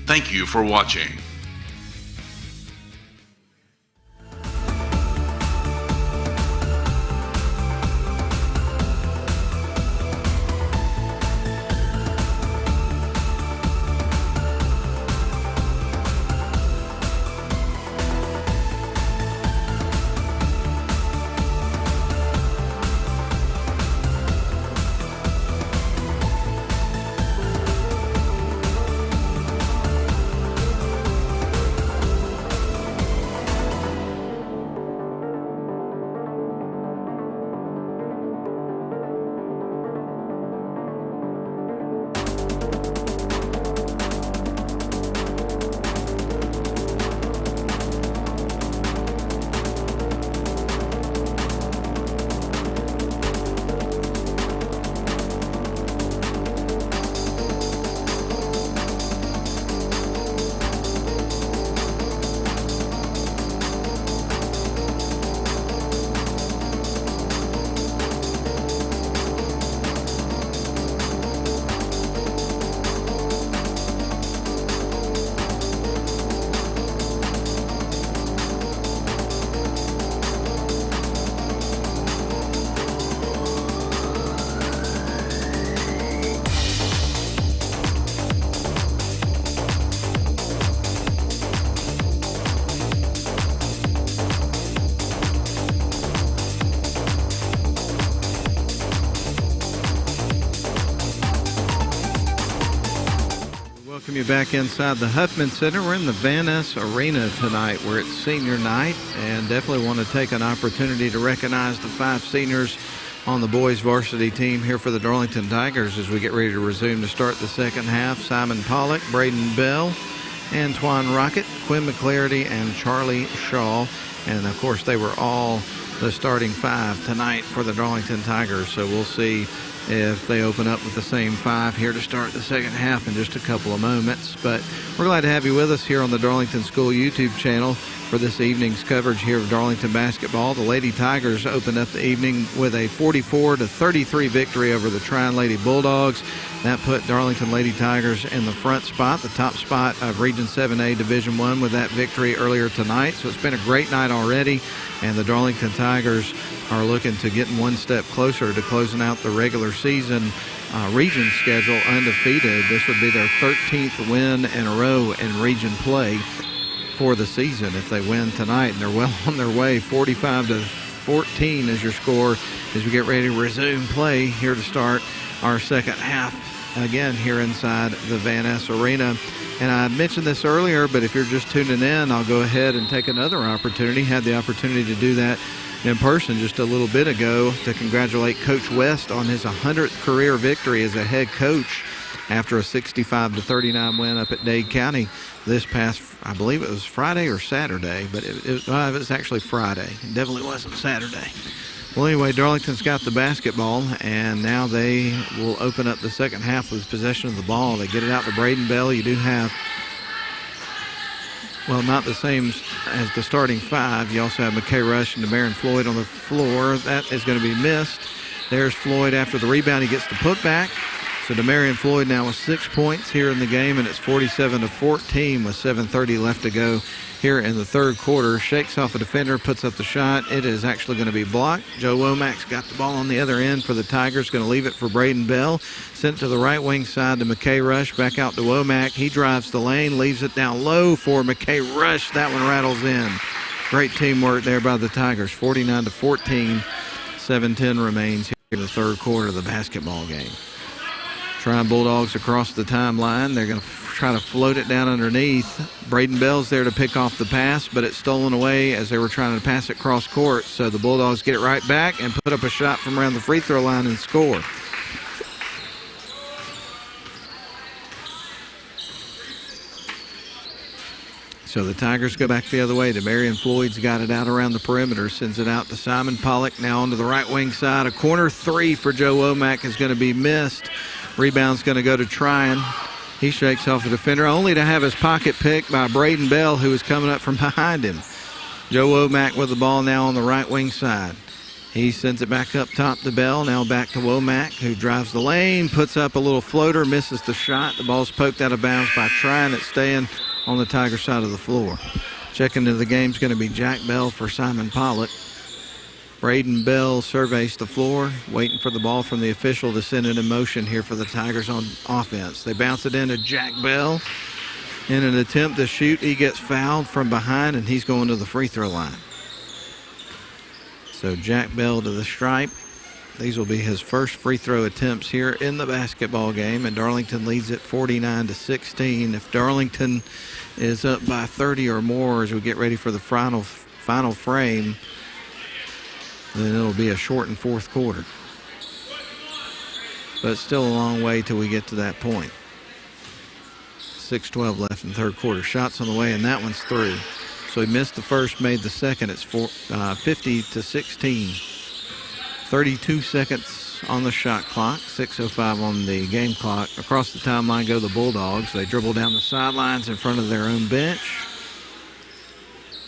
Thank you for watching. Welcome you back inside the Huffman Center. We're in the Van Ness Arena tonight where it's senior night, and definitely want to take an opportunity to recognize the 5 seniors on the boys varsity team here for the Darlington Tigers as we get ready to resume to start the second half. Simon Pollock, Braden Bell, Antoine Rocket, Quinn McClarity, and Charlie Shaw. And, of course, they were all the starting five tonight for the Darlington Tigers. So we'll see if they open up with the same five here to start the second half in just a couple of moments. But we're glad to have you with us here on the Darlington School YouTube channel for this evening's coverage here of Darlington basketball. The Lady Tigers opened up the evening with a 44-33 victory over the Trion Lady Bulldogs. That put Darlington Lady Tigers in the front spot, the top spot of Region 7A Division I with that victory earlier tonight. So it's been a great night already, and the Darlington Tigers are looking to getting one step closer to closing out the regular season region schedule undefeated. This would be their 13th win in a row in region play for the season if they win tonight, and they're well on their way. 45-14 is your score as we get ready to resume play here to start our second half again here inside the Van Ness Arena. And I mentioned this earlier, but if you're just tuning in, I'll go ahead and take another opportunity. Had the opportunity to do that in person just a little bit ago to congratulate Coach West on his 100th career victory as a head coach after a 65-39 win up at Dade County this past, I believe it was Friday or Saturday, but it was actually Friday. It definitely wasn't Saturday. Well, anyway, Darlington's got the basketball, and now they will open up the second half with possession of the ball. They get it out to Braden Bell. You do have, well, not the same as the starting five. You also have McKay Rush and Demarion Floyd on the floor. That is going to be missed. There's Floyd after the rebound. He gets the putback. So Demarion Floyd now with 6 points here in the game, and it's 47-14 with 7:30 left to go here in the third quarter. Shakes off a defender, puts up the shot. It is actually going to be blocked. Joe Womack's got the ball on the other end for the Tigers. Going to leave it for Braden Bell. Sent to the right wing side to McKay Rush. Back out to Womack. He drives the lane, leaves it down low for McKay Rush. That one rattles in. Great teamwork there by the Tigers. 49-14. 7:10 remains here in the third quarter of the basketball game. Trion Bulldogs across the timeline. They're going to try to float it down underneath. Braden Bell's there to pick off the pass, but it's stolen away as they were trying to pass it cross court. So the Bulldogs get it right back and put up a shot from around the free throw line and score. So the Tigers go back the other way. Demarion Floyd's got it out around the perimeter, sends it out to Simon Pollock. Now onto the right wing side. A corner three for Joe Womack is going to be missed. Rebound's going to go to Trion. He shakes off the defender, only to have his pocket picked by Braden Bell, who is coming up from behind him. Joe Womack with the ball now on the right wing side. He sends it back up top to Bell. Now back to Womack, who drives the lane, puts up a little floater, misses the shot. The ball's poked out of bounds by Trion. It's staying on the Tiger side of the floor. Checking into the game is going to be Jack Bell for Simon Pollock. Braden Bell surveys the floor, waiting for the ball from the official to send it in motion here for the Tigers on offense. They bounce it into Jack Bell. In an attempt to shoot, he gets fouled from behind, and he's going to the free throw line. So Jack Bell to the stripe. These will be his first free throw attempts here in the basketball game, and Darlington leads it 49-16. If Darlington is up by 30 or more as we get ready for the final frame, then it'll be a shortened fourth quarter. But it's still a long way till we get to that point. 6:12 left in the third quarter. Shots on the way, and that one's through. So he missed the first, made the second. It's 50-16. 32 seconds on the shot clock, 6:05 on the game clock. Across the timeline go the Bulldogs. They dribble down the sidelines in front of their own bench.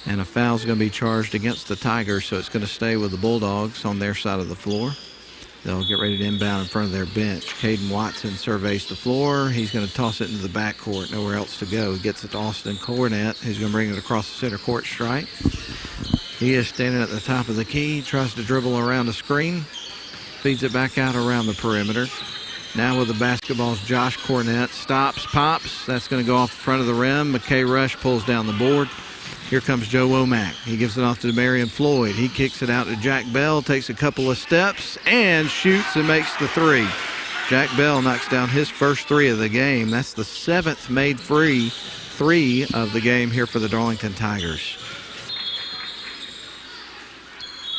And a foul's going to be charged against the Tigers, so it's going to stay with the Bulldogs on their side of the floor. They'll get ready to inbound in front of their bench. Caden Watson surveys the floor. He's going to toss it into the backcourt. Nowhere else to go. He gets it to Austin Cornett, who's going to bring it across the center court stripe. He is standing at the top of the key, tries to dribble around the screen, feeds it back out around the perimeter. Now with the basketball is Josh Cornett. Stops, pops. That's going to go off the front of the rim. McKay Rush pulls down the board. Here comes Joe Womack. He gives it off to Demarion Floyd. He kicks it out to Jack Bell, takes a couple of steps, and shoots and makes the three. Jack Bell knocks down his first three of the game. That's the 7th made free three of the game here for the Darlington Tigers.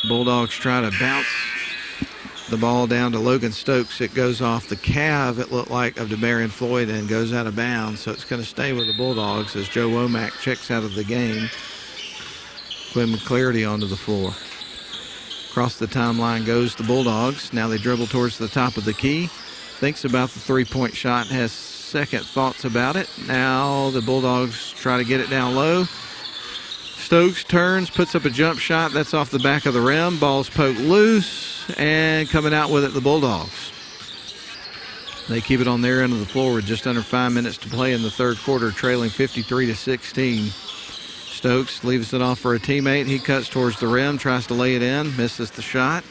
Bulldogs try to bounce the ball down to Logan Stokes. It goes off the calf, it looked like, of Demarion Floyd and goes out of bounds. So it's going to stay with the Bulldogs as Joe Womack checks out of the game. Quinn McClarity onto the floor. Across the timeline goes the Bulldogs. Now they dribble towards the top of the key. Thinks about the three-point shot, has second thoughts about it. Now the Bulldogs try to get it down low. Stokes turns, puts up a jump shot. That's off the back of the rim. Ball's poked loose, and coming out with it, the Bulldogs. They keep it on their end of the floor with just under 5 minutes to play in the third quarter, trailing 53-16. Stokes leaves it off for a teammate. He cuts towards the rim, tries to lay it in, misses the shot.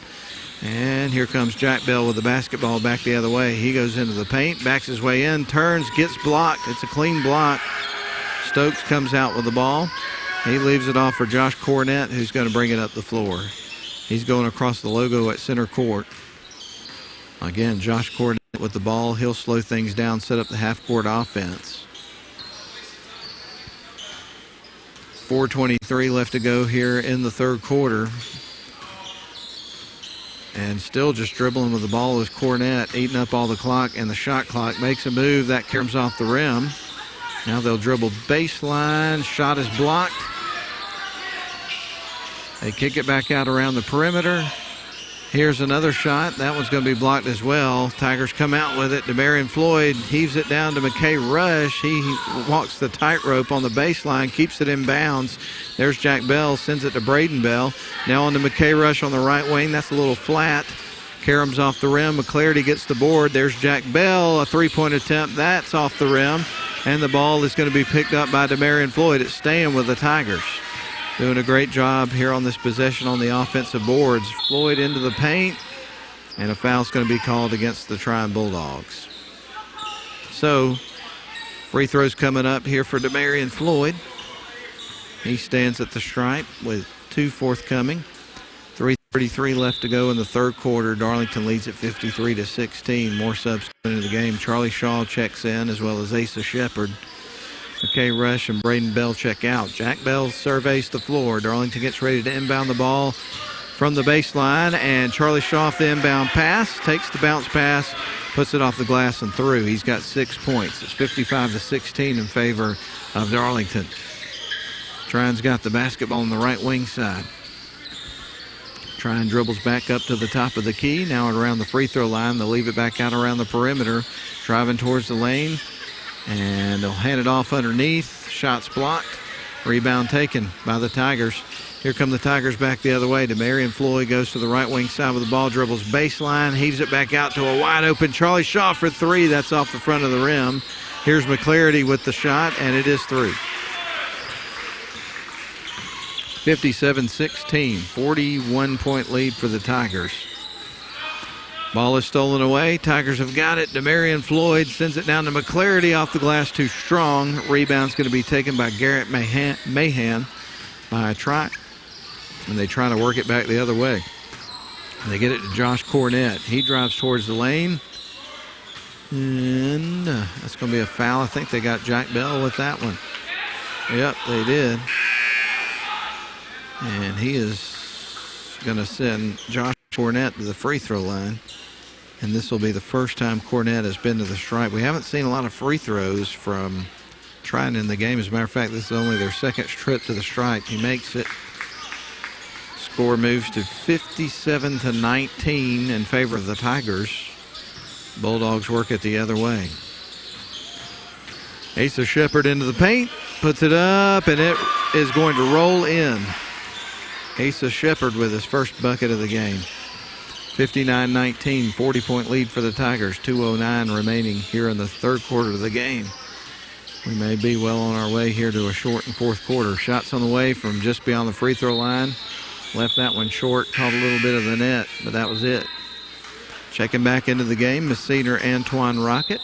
And here comes Jack Bell with the basketball back the other way. He goes into the paint, backs his way in, turns, gets blocked. It's a clean block. Stokes comes out with the ball. He leaves it off for Josh Cornett, who's going to bring it up the floor. He's going across the logo at center court. Again, Josh Cornett with the ball. He'll slow things down, set up the half-court offense. 4:23 left to go here in the third quarter. And still just dribbling with the ball is Cornett, eating up all the clock, and the shot clock makes a move. That comes off the rim. Now they'll dribble baseline. Shot is blocked. They kick it back out around the perimeter. Here's another shot. That one's going to be blocked as well. Tigers come out with it. Demarion Floyd heaves it down to McKay Rush. He walks the tightrope on the baseline, keeps it in bounds. There's Jack Bell, sends it to Braden Bell. Now on to McKay Rush on the right wing. That's a little flat. Karams off the rim. McClarity gets the board. There's Jack Bell, a three-point attempt. That's off the rim. And the ball is going to be picked up by Demarion Floyd. It's staying with the Tigers. Doing a great job here on this possession on the offensive boards. Floyd into the paint, and a foul's going to be called against the Trion Bulldogs. So, free throws coming up here for Demarion Floyd. He stands at the stripe with 2 forthcoming. 3:33 left to go in the third quarter. Darlington leads at 53-16. More subs into the game. Charlie Shaw checks in, as well as Asa Shepard. McKay Rush and Braden Bell check out. Jack Bell surveys the floor. Darlington gets ready to inbound the ball from the baseline, and Charlie Shaw off the inbound pass, takes the bounce pass, puts it off the glass and through. He's got 6 points. It's 55-16 in favor of Darlington. Trion's got the basketball on the right wing side. Trion dribbles back up to the top of the key. Now around the free throw line. They'll leave it back out around the perimeter. Driving towards the lane. And they'll hand it off underneath. Shots blocked. Rebound taken by the Tigers. Here come the Tigers back the other way. Demarion Floyd goes to the right wing side with the ball, dribbles baseline, heaves it back out to a wide open Charlie Shaw for 3. That's off the front of the rim. Here's McClarity with the shot, and it is 3. 57-16, 41-point lead for the Tigers. Ball is stolen away. Tigers have got it. Demarion Floyd sends it down to McClarity, off the glass too strong. Rebound's going to be taken by Garrett Mahan by Trion. And they try to work it back the other way. They get it to Josh Cornett. He drives towards the lane. And that's going to be a foul. I think they got Jack Bell with that one. Yep, they did. And he is going to send Josh Cornett to the free throw line. And this will be the first time Cornett has been to the stripe. We haven't seen a lot of free throws from Trion in the game. As a matter of fact, this is only their second trip to the stripe. He makes it. Score moves to 57-19 in favor of the Tigers. Bulldogs work it the other way. Asa Shepard into the paint, puts it up, and it is going to roll in. Asa Shepard with his first bucket of the game. 59-19, 40-point lead for the Tigers. 2:09 remaining here in the third quarter of the game. We may be well on our way here to a shortened fourth quarter. Shots on the way from just beyond the free throw line. Left that one short, caught a little bit of the net, but that was it. Checking back into the game, Messina Antoine Rocket.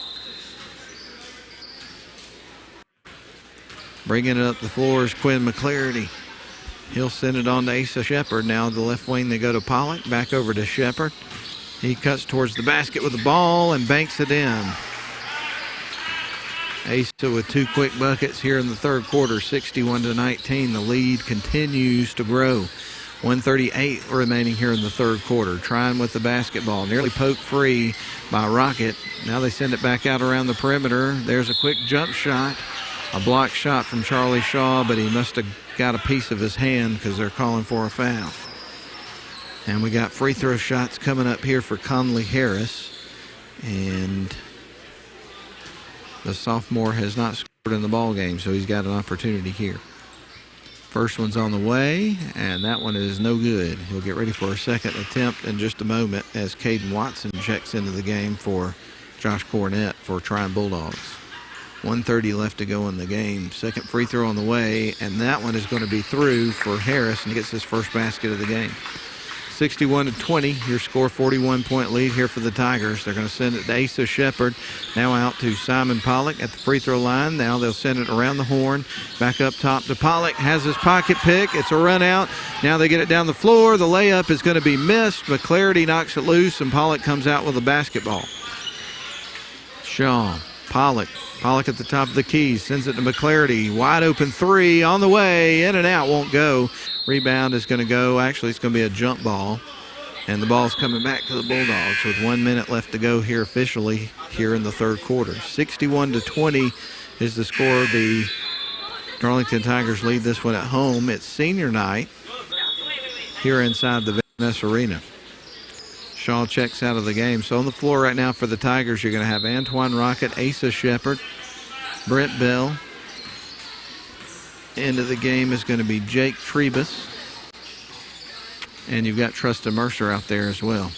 Bringing it up the floor is Quinn McClarity. He'll send it on to Asa Shepard. Now the left wing, they go to Pollock. Back over to Shepard. He cuts towards the basket with the ball and banks it in. Asa with 2 quick buckets here in the third quarter, 61-19. The lead continues to grow. 1:38 remaining here in the third quarter. Trion with the basketball, nearly poked free by Rocket. Now they send it back out around the perimeter. There's a quick jump shot, a block shot from Charlie Shaw, but he must have got a piece of his hand because they're calling for a foul. And we got free throw shots coming up here for Conley Harris. And the sophomore has not scored in the ball game, so he's got an opportunity here. First one's on the way, and that one is no good. He'll get ready for a second attempt in just a moment as Caden Watson checks into the game for Josh Cornett for Trion Bulldogs. 1:30 left to go in the game. Second free throw on the way, and that one is going to be through for Harris, and he gets his first basket of the game. 61-20, your score, 41-point lead here for the Tigers. They're going to send it to Asa Shepard. Now out to Simon Pollock at the free throw line. Now they'll send it around the horn. Back up top to Pollock. Has his pocket pick. It's a run out. Now they get it down the floor. The layup is going to be missed. McClarity knocks it loose, and Pollock comes out with a basketball. Shaw, Pollock at the top of the key. Sends it to McClarity. Wide open three on the way. In and out. Won't go. Rebound is going to go. Actually, it's going to be a jump ball. And the ball's coming back to the Bulldogs with 1 minute left to go here officially here in the third quarter. 61-20 is the score. The Darlington Tigers lead this one at home. It's senior night here inside the Van Ness Arena. Shaw checks out of the game. So on the floor right now for the Tigers, you're going to have Antoine Rocket, Asa Shepard, Brent Bell. End of the game is going to be Jake Trebus. And you've got Trustin Mercer out there as well.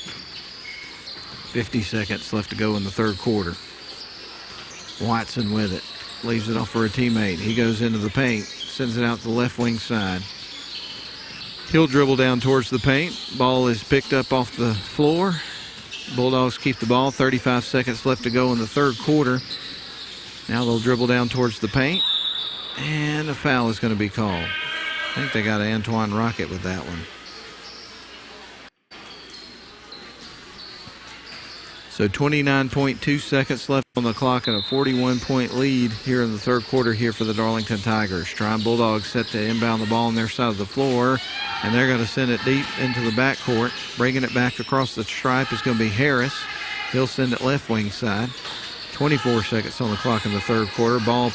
50 seconds left to go in the third quarter. Watson with it. Leaves it off for a teammate. He goes into the paint. Sends it out to the left wing side. He'll dribble down towards the paint. Ball is picked up off the floor. Bulldogs keep the ball. 35 seconds left to go in the third quarter. Now they'll dribble down towards the paint. And a foul is going to be called. I think they got Antoine Rocket with that one. So 29.2 seconds left on the clock and a 41-point lead here in the third quarter here for the Darlington Tigers. Trion Bulldogs set to inbound the ball on their side of the floor, and they're going to send it deep into the backcourt. Bringing it back across the stripe is going to be Harris. He'll send it left wing side. 24 seconds on the clock in the third quarter. Ball,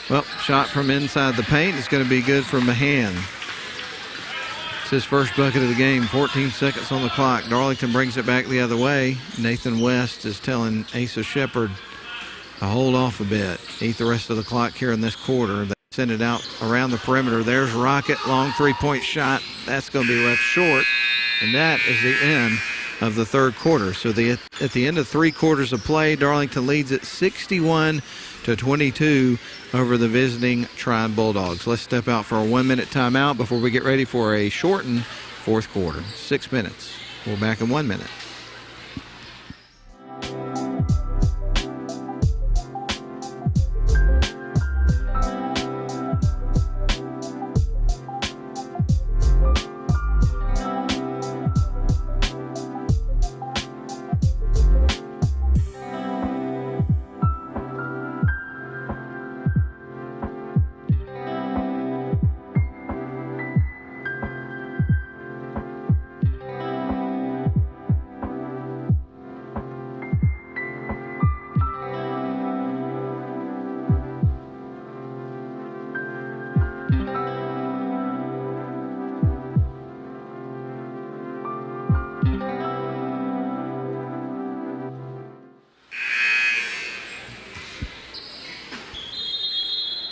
well, shot from inside the paint is going to be good for Mahan. It's his first bucket of the game. 14 seconds on the clock. Darlington brings it back the other way. Nathan West is telling Asa Shepard to hold off a bit. Eat the rest of the clock here in this quarter. They send it out around the perimeter. There's Rocket. Long three-point shot. That's going to be left short. And that is the end of the third quarter. So at the end of 3 quarters of play, Darlington leads at 61-22 over the visiting Trion Bulldogs. Let's step out for a 1 minute timeout before we get ready for a shortened fourth quarter. 6 minutes. We're back in 1 minute.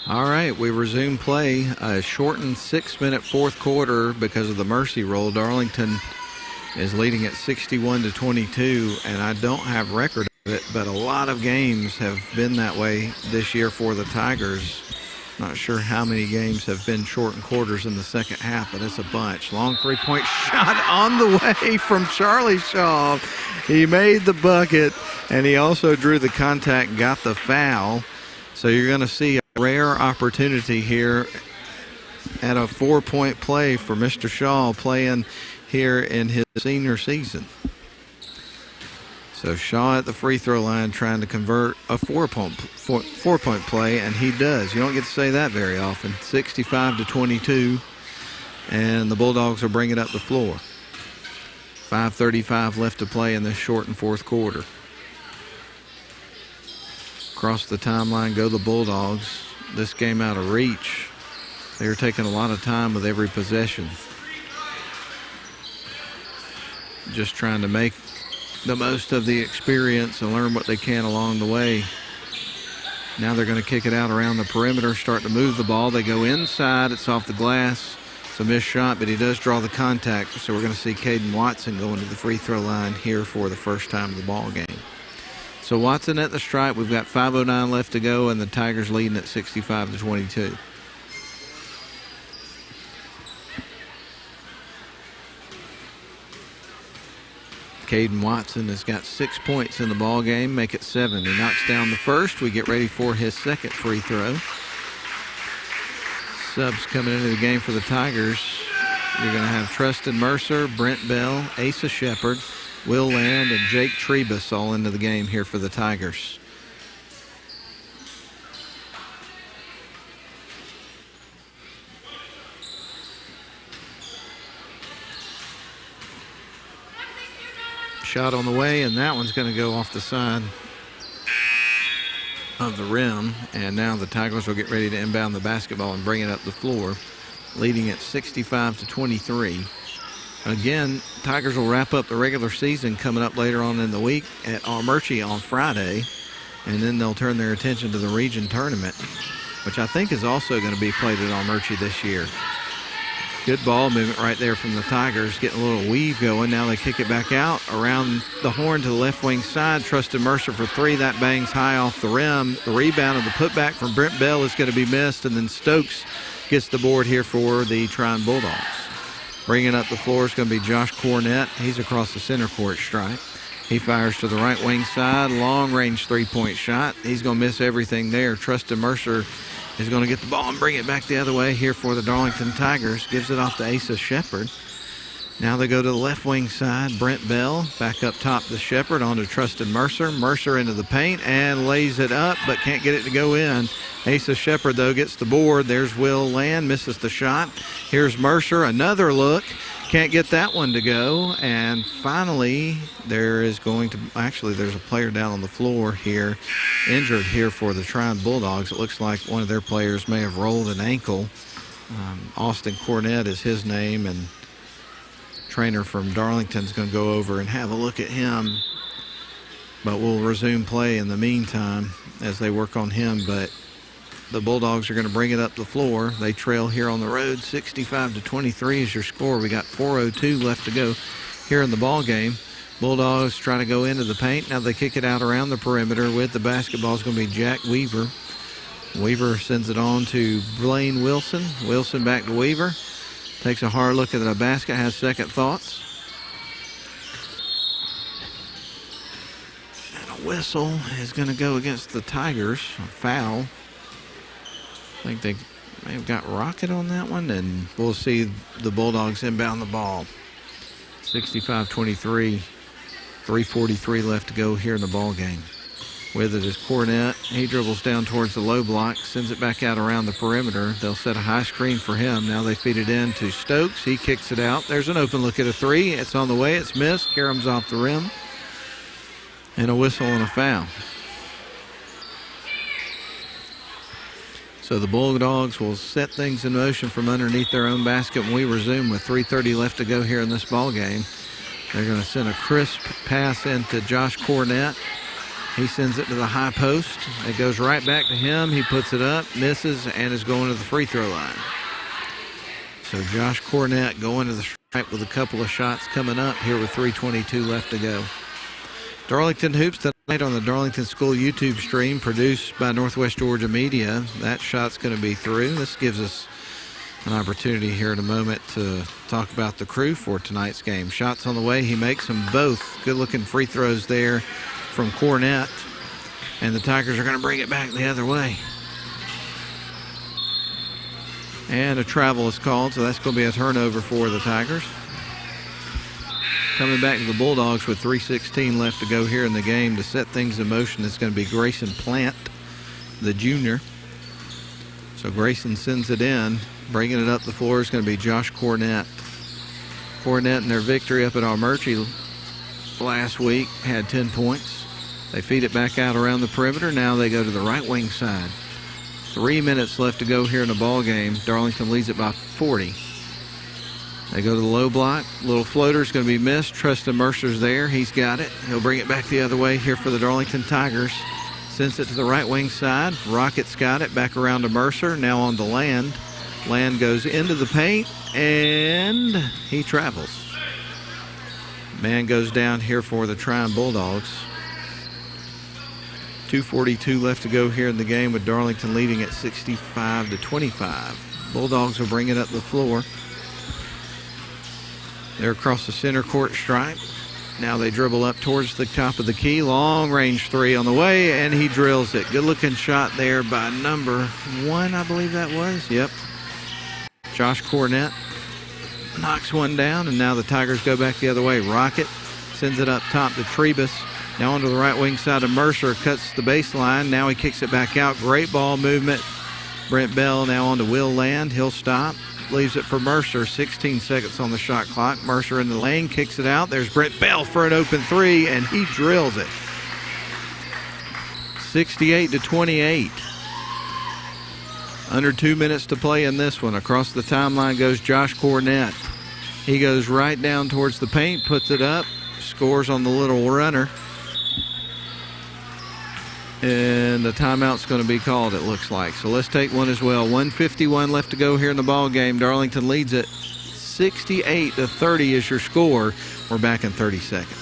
All right, we resume play. A shortened 6-minute fourth quarter because of the mercy roll. Darlington is leading at 61-22, and I don't have record of it, but a lot of games have been that way this year for the Tigers. Not sure how many games have been shortened quarters in the second half, but it's a bunch. Long three-point shot on the way from Charlie Shaw. He made the bucket, and he also drew the contact, got the foul. So you're going to see a rare opportunity here at a 4-point play for Mr. Shaw playing here in his senior season. So Shaw at the free throw line trying to convert a four-point play, and he does. You don't get to say that very often. 65-22. And the Bulldogs will bring it up the floor. 5:35 left to play in this shortened fourth quarter. Across the timeline go the Bulldogs. This game out of reach. They're taking a lot of time with every possession. Just trying to make the most of the experience and learn what they can along the way. Now they're going to kick it out around the perimeter, start to move the ball. They go inside. It's off the glass. It's a missed shot, but he does draw the contact. So we're going to see Caden Watson going to the free throw line here for the first time of the ball game. So Watson at the stripe. We've got 5:09 left to go, and the Tigers leading at 65-22. Caden Watson has got 6 points in the ball game, make it 7. He knocks down the first. We get ready for his second free throw. Subs coming into the game for the Tigers. You're going to have Trustin Mercer, Brent Bell, Asa Shepard, Will Land, and Jake Trebus all into the game here for the Tigers. Shot on the way, and that one's going to go off the side of the rim. And now the Tigers will get ready to inbound the basketball and bring it up the floor, leading at 65-23. Again, Tigers will wrap up the regular season coming up later on in the week at Armurchie on Friday, and then they'll turn their attention to the region tournament, which I think is also going to be played at Armurchie this year. Good ball movement right there from the Tigers, getting a little weave going. Now they kick it back out around the horn to the left wing side. Trustin Mercer for three. That bangs high off the rim. The rebound and the putback from Brent Bell is going to be missed, and then Stokes gets the board here for the Trion Bulldogs. Bringing up the floor is going to be Josh Cornett. He's across the center court stripe. He fires to the right wing side. Long-range three-point shot. He's going to miss everything there. Trustin Mercer is going to get the ball and bring it back the other way here for the Darlington Tigers. Gives it off to Asa Shepard. Now they go to the left wing side. Brent Bell back up top to Shepard, on to Trustin Mercer. Mercer into the paint and lays it up, but can't get it to go in. Asa Shepard, though, gets the board. There's Will Land, misses the shot. Here's Mercer, another look. Can't get that one to go. And finally, there's a player down on the floor here, injured here for the Trion Bulldogs. It looks like one of their players may have rolled an ankle. Austin Cornett is his name, and trainer from Darlington is going to go over and have a look at him. But we'll resume play in the meantime as they work on him. But the Bulldogs are going to bring it up the floor. They trail here on the road. 65-23 is your score. We got 4:02 left to go here in the ball game. Bulldogs trying to go into the paint. Now they kick it out around the perimeter with the basketball. Is going to be Jack Weaver. Weaver sends it on to Blaine Wilson. Wilson back to Weaver. Takes a hard look at the basket, has second thoughts. And a whistle is going to go against the Tigers. A foul. I think they may have got Rocket on that one, and we'll see the Bulldogs inbound the ball. 65-23, 3:43 left to go here in the ball game. With it is Cornett. He dribbles down towards the low block, sends it back out around the perimeter. They'll set a high screen for him. Now they feed it in to Stokes. He kicks it out. There's an open look at a three. It's on the way. It's missed. Karam's off the rim. And a whistle and a foul. So the Bulldogs will set things in motion from underneath their own basket when we resume with 3:30 left to go here in this ball game. They're going to send a crisp pass into Josh Cornett. He sends it to the high post. It goes right back to him. He puts it up, misses, and is going to the free throw line. So Josh Cornett going to the stripe with a couple of shots coming up here with 3:22 left to go. Darlington Hoops tonight on the Darlington School YouTube stream, produced by Northwest Georgia Media. That shot's going to be through. This gives us an opportunity here in a moment to talk about the crew for tonight's game. Shots on the way. He makes them both. Good-looking free throws there from Cornett. And the Tigers are going to bring it back the other way. And a travel is called, so that's going to be a turnover for the Tigers. Coming back to the Bulldogs with 3:16 left to go here in the game to set things in motion. It's going to be Grayson Plant, the junior. So Grayson sends it in. Bringing it up the floor is going to be Josh Cornett. Cornett in their victory up at Armurchie last week had 10 points. They feed it back out around the perimeter. Now they go to the right wing side. 3 minutes left to go here in the ball game. Darlington leads it by 40. They go to the low block. Little floater's going to be missed. Tristan Mercer's there. He's got it. He'll bring it back the other way here for the Darlington Tigers. Sends it to the right wing side. Rocket's got it. Back around to Mercer. Now on to Land. Land goes into the paint, and he travels. Man goes down here for the Trion Bulldogs. 2:42 left to go here in the game with Darlington leading at 65-25. Bulldogs will bring it up the floor. They're across the center court stripe. Now they dribble up towards the top of the key. Long range three on the way, and he drills it. Good looking shot there by number 1, I believe that was. Yep. Josh Cornett knocks one down, and now the Tigers go back the other way. Rocket sends it up top to Trebus. Now onto the right wing side of Mercer. Cuts the baseline. Now he kicks it back out. Great ball movement. Brent Bell now on to Will Land. He'll stop. Leaves it for Mercer. 16 seconds on the shot clock. Mercer in the lane. Kicks it out. There's Brent Bell for an open three, and he drills it. 68-28. Under 2 minutes to play in this one. Across the timeline goes Josh Cornett. He goes right down towards the paint, puts it up, scores on the little runner. And the timeout's going to be called, it looks like. So let's take one as well. 1:51 left to go here in the ball game. Darlington leads it 68-30 is your score. We're back in 30 seconds.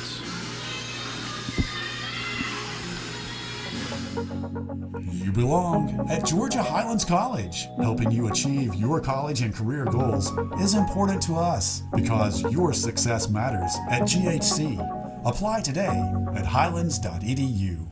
You belong at Georgia Highlands College. Helping you achieve your college and career goals is important to us because your success matters at GHC. Apply today at highlands.edu.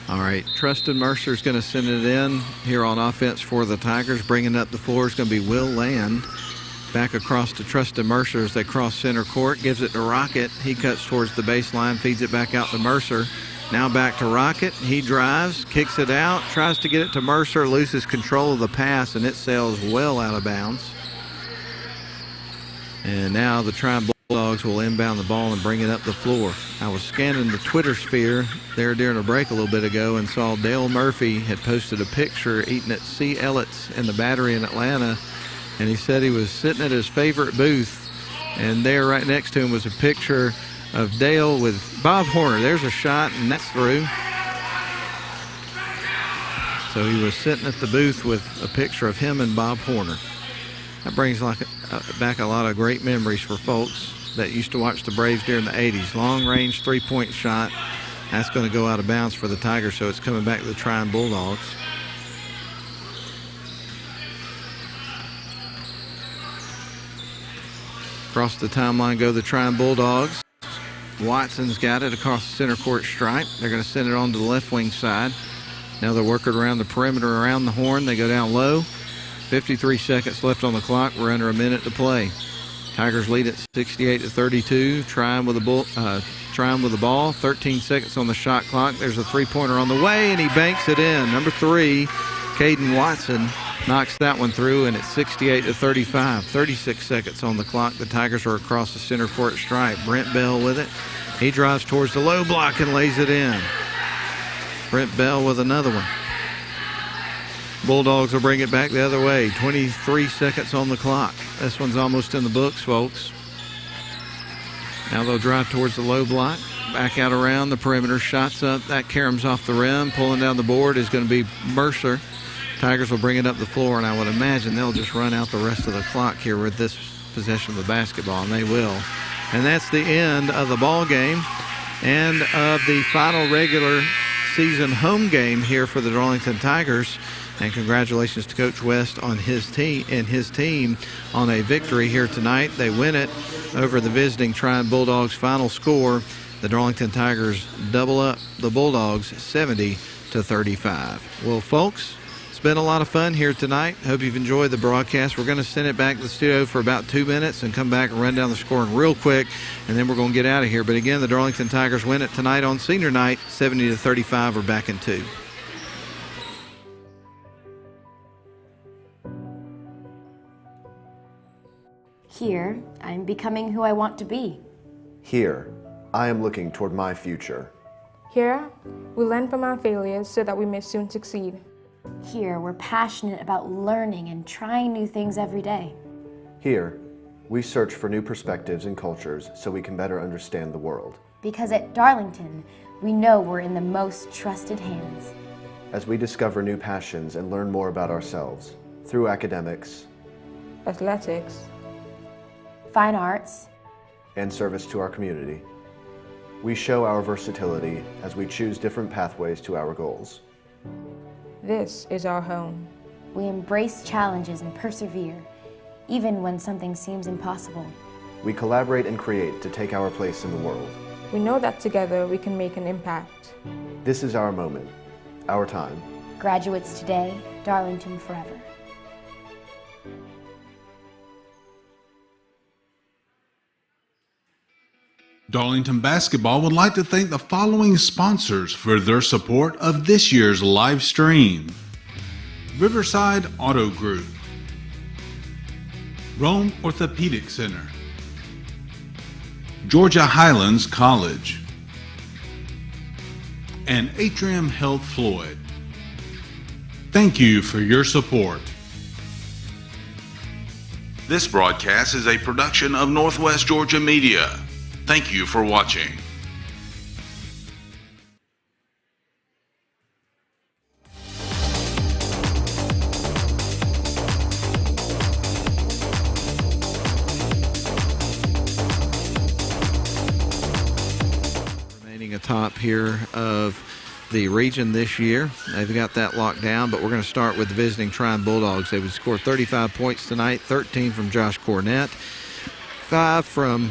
All right, Tristan Mercer's going to send it in here on offense for the Tigers. Bringing up the floor is going to be Will Land. Back across to Tristan Mercer as they cross center court. Gives it to Rocket. He cuts towards the baseline, feeds it back out to Mercer. Now back to Rocket. He drives, kicks it out, tries to get it to Mercer, loses control of the pass, and it sails well out of bounds. And now the Trion Bulldogs will inbound the ball and bring it up the floor. I was scanning the Twitter sphere there during a break a little bit ago and saw Dale Murphy had posted a picture eating at C. Ellitt's in the Battery in Atlanta, and he said he was sitting at his favorite booth, and there right next to him was a picture of Dale with Bob Horner. There's a shot, and that's through. So he was sitting at the booth with a picture of him and Bob Horner. That brings back a lot of great memories for folks that used to watch the Braves during the 80s. Long-range three-point shot. That's going to go out of bounds for the Tigers, so it's coming back to the Trion Bulldogs. Across the timeline go the Trion Bulldogs. Watson's got it across the center court stripe. They're going to send it on to the left wing side. Now they're working around the perimeter around the horn. They go down low. 53 seconds left on the clock. We're under a minute to play. Tigers lead at 68-32. Trion with the ball. 13 seconds on the shot clock. There's a three-pointer on the way, and he banks it in. Number 3, Caden Watson knocks that one through, and it's 68-35. 36 seconds on the clock. The Tigers are across the center court stripe. Brent Bell with it. He drives towards the low block and lays it in. Brent Bell with another one. Bulldogs will bring it back the other way. 23 seconds on the clock. This one's almost in the books, folks. Now they'll drive towards the low block. Back out around the perimeter. Shots up. That caroms off the rim. Pulling down the board is going to be Mercer. Tigers will bring it up the floor, and I would imagine they'll just run out the rest of the clock here with this possession of the basketball, and they will. And that's the end of the ball game and of the final regular season home game here for the Darlington Tigers. And congratulations to Coach West on his team on a victory here tonight. They win it over the visiting Trion Bulldogs. Final score, the Darlington Tigers double up the Bulldogs 70-35. Well, folks, It's been a lot of fun here tonight. Hope you've enjoyed the broadcast. We're going to send it back to the studio for about 2 minutes and come back and run down the scoring real quick, and then we're going to get out of here. But again, the Darlington Tigers win it tonight on senior night, 70-35. We're back in 2. Here, I'm becoming who I want to be. Here, I am looking toward my future. Here, we learn from our failures so that we may soon succeed. Here, we're passionate about learning and trying new things every day. Here, we search for new perspectives and cultures so we can better understand the world. Because at Darlington, we know we're in the most trusted hands. As we discover new passions and learn more about ourselves through academics, athletics, fine arts, and service to our community, we show our versatility as we choose different pathways to our goals. This is our home. We embrace challenges and persevere, even when something seems impossible. We collaborate and create to take our place in the world. We know that together we can make an impact. This is our moment, our time. Graduates today, Darlington forever. Darlington Basketball would like to thank the following sponsors for their support of this year's live stream: Riverside Auto Group, Rome Orthopedic Center, Georgia Highlands College, and Atrium Health Floyd. Thank you for your support. This broadcast is a production of Northwest Georgia Media. Thank you for watching. Remaining atop here of the region this year. They've got that locked down, but we're going to start with the visiting Trion Bulldogs. They would score 35 points tonight, 13 from Josh Cornett, 5 from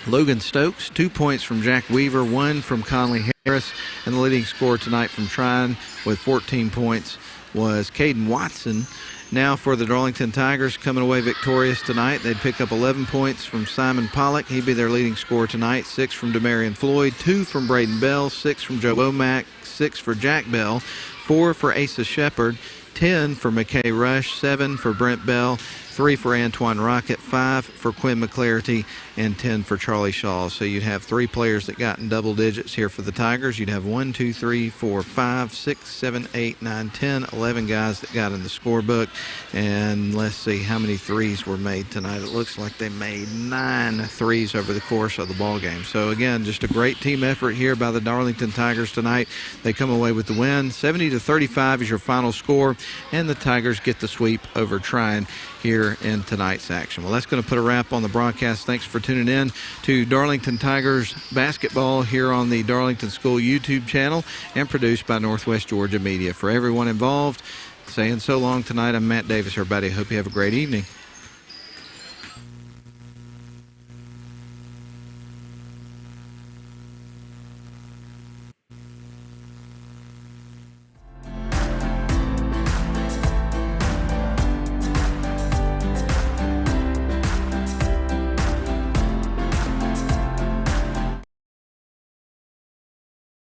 Logan Stokes, 2 points from Jack Weaver, 1 from Conley Harris, and the leading scorer tonight from Trion with 14 points was Caden Watson. Now for the Darlington Tigers, coming away victorious tonight, they'd pick up 11 points from Simon Pollock. He'd be their leading scorer tonight, 6 from Demarion Floyd, 2 from Braden Bell, 6 from Joe Womack, 6 for Jack Bell, 4 for Asa Shepard, 10 for McKay Rush, 7 for Brent Bell, 3 for Antoine Rocket, 5 for Quinn McClarity, and 10 for Charlie Shaw. So you'd have 3 players that got in double digits here for the Tigers. You'd have 1, 2, 3, 4, 5, 6, 7, 8, 9, 10, 11 guys that got in the scorebook. And let's see how many threes were made tonight. It looks like they made 9 threes over the course of the ball game. So again, just a great team effort here by the Darlington Tigers tonight. They come away with the win. 70-35 is your final score, and the Tigers get the sweep over Trion here in tonight's action. Well, that's going to put a wrap on the broadcast. Thanks for tuning in to Darlington Tigers basketball here on the Darlington School YouTube channel and produced by Northwest Georgia Media. For everyone involved, saying so long tonight, I'm Matt Davis, everybody. Hope you have a great evening.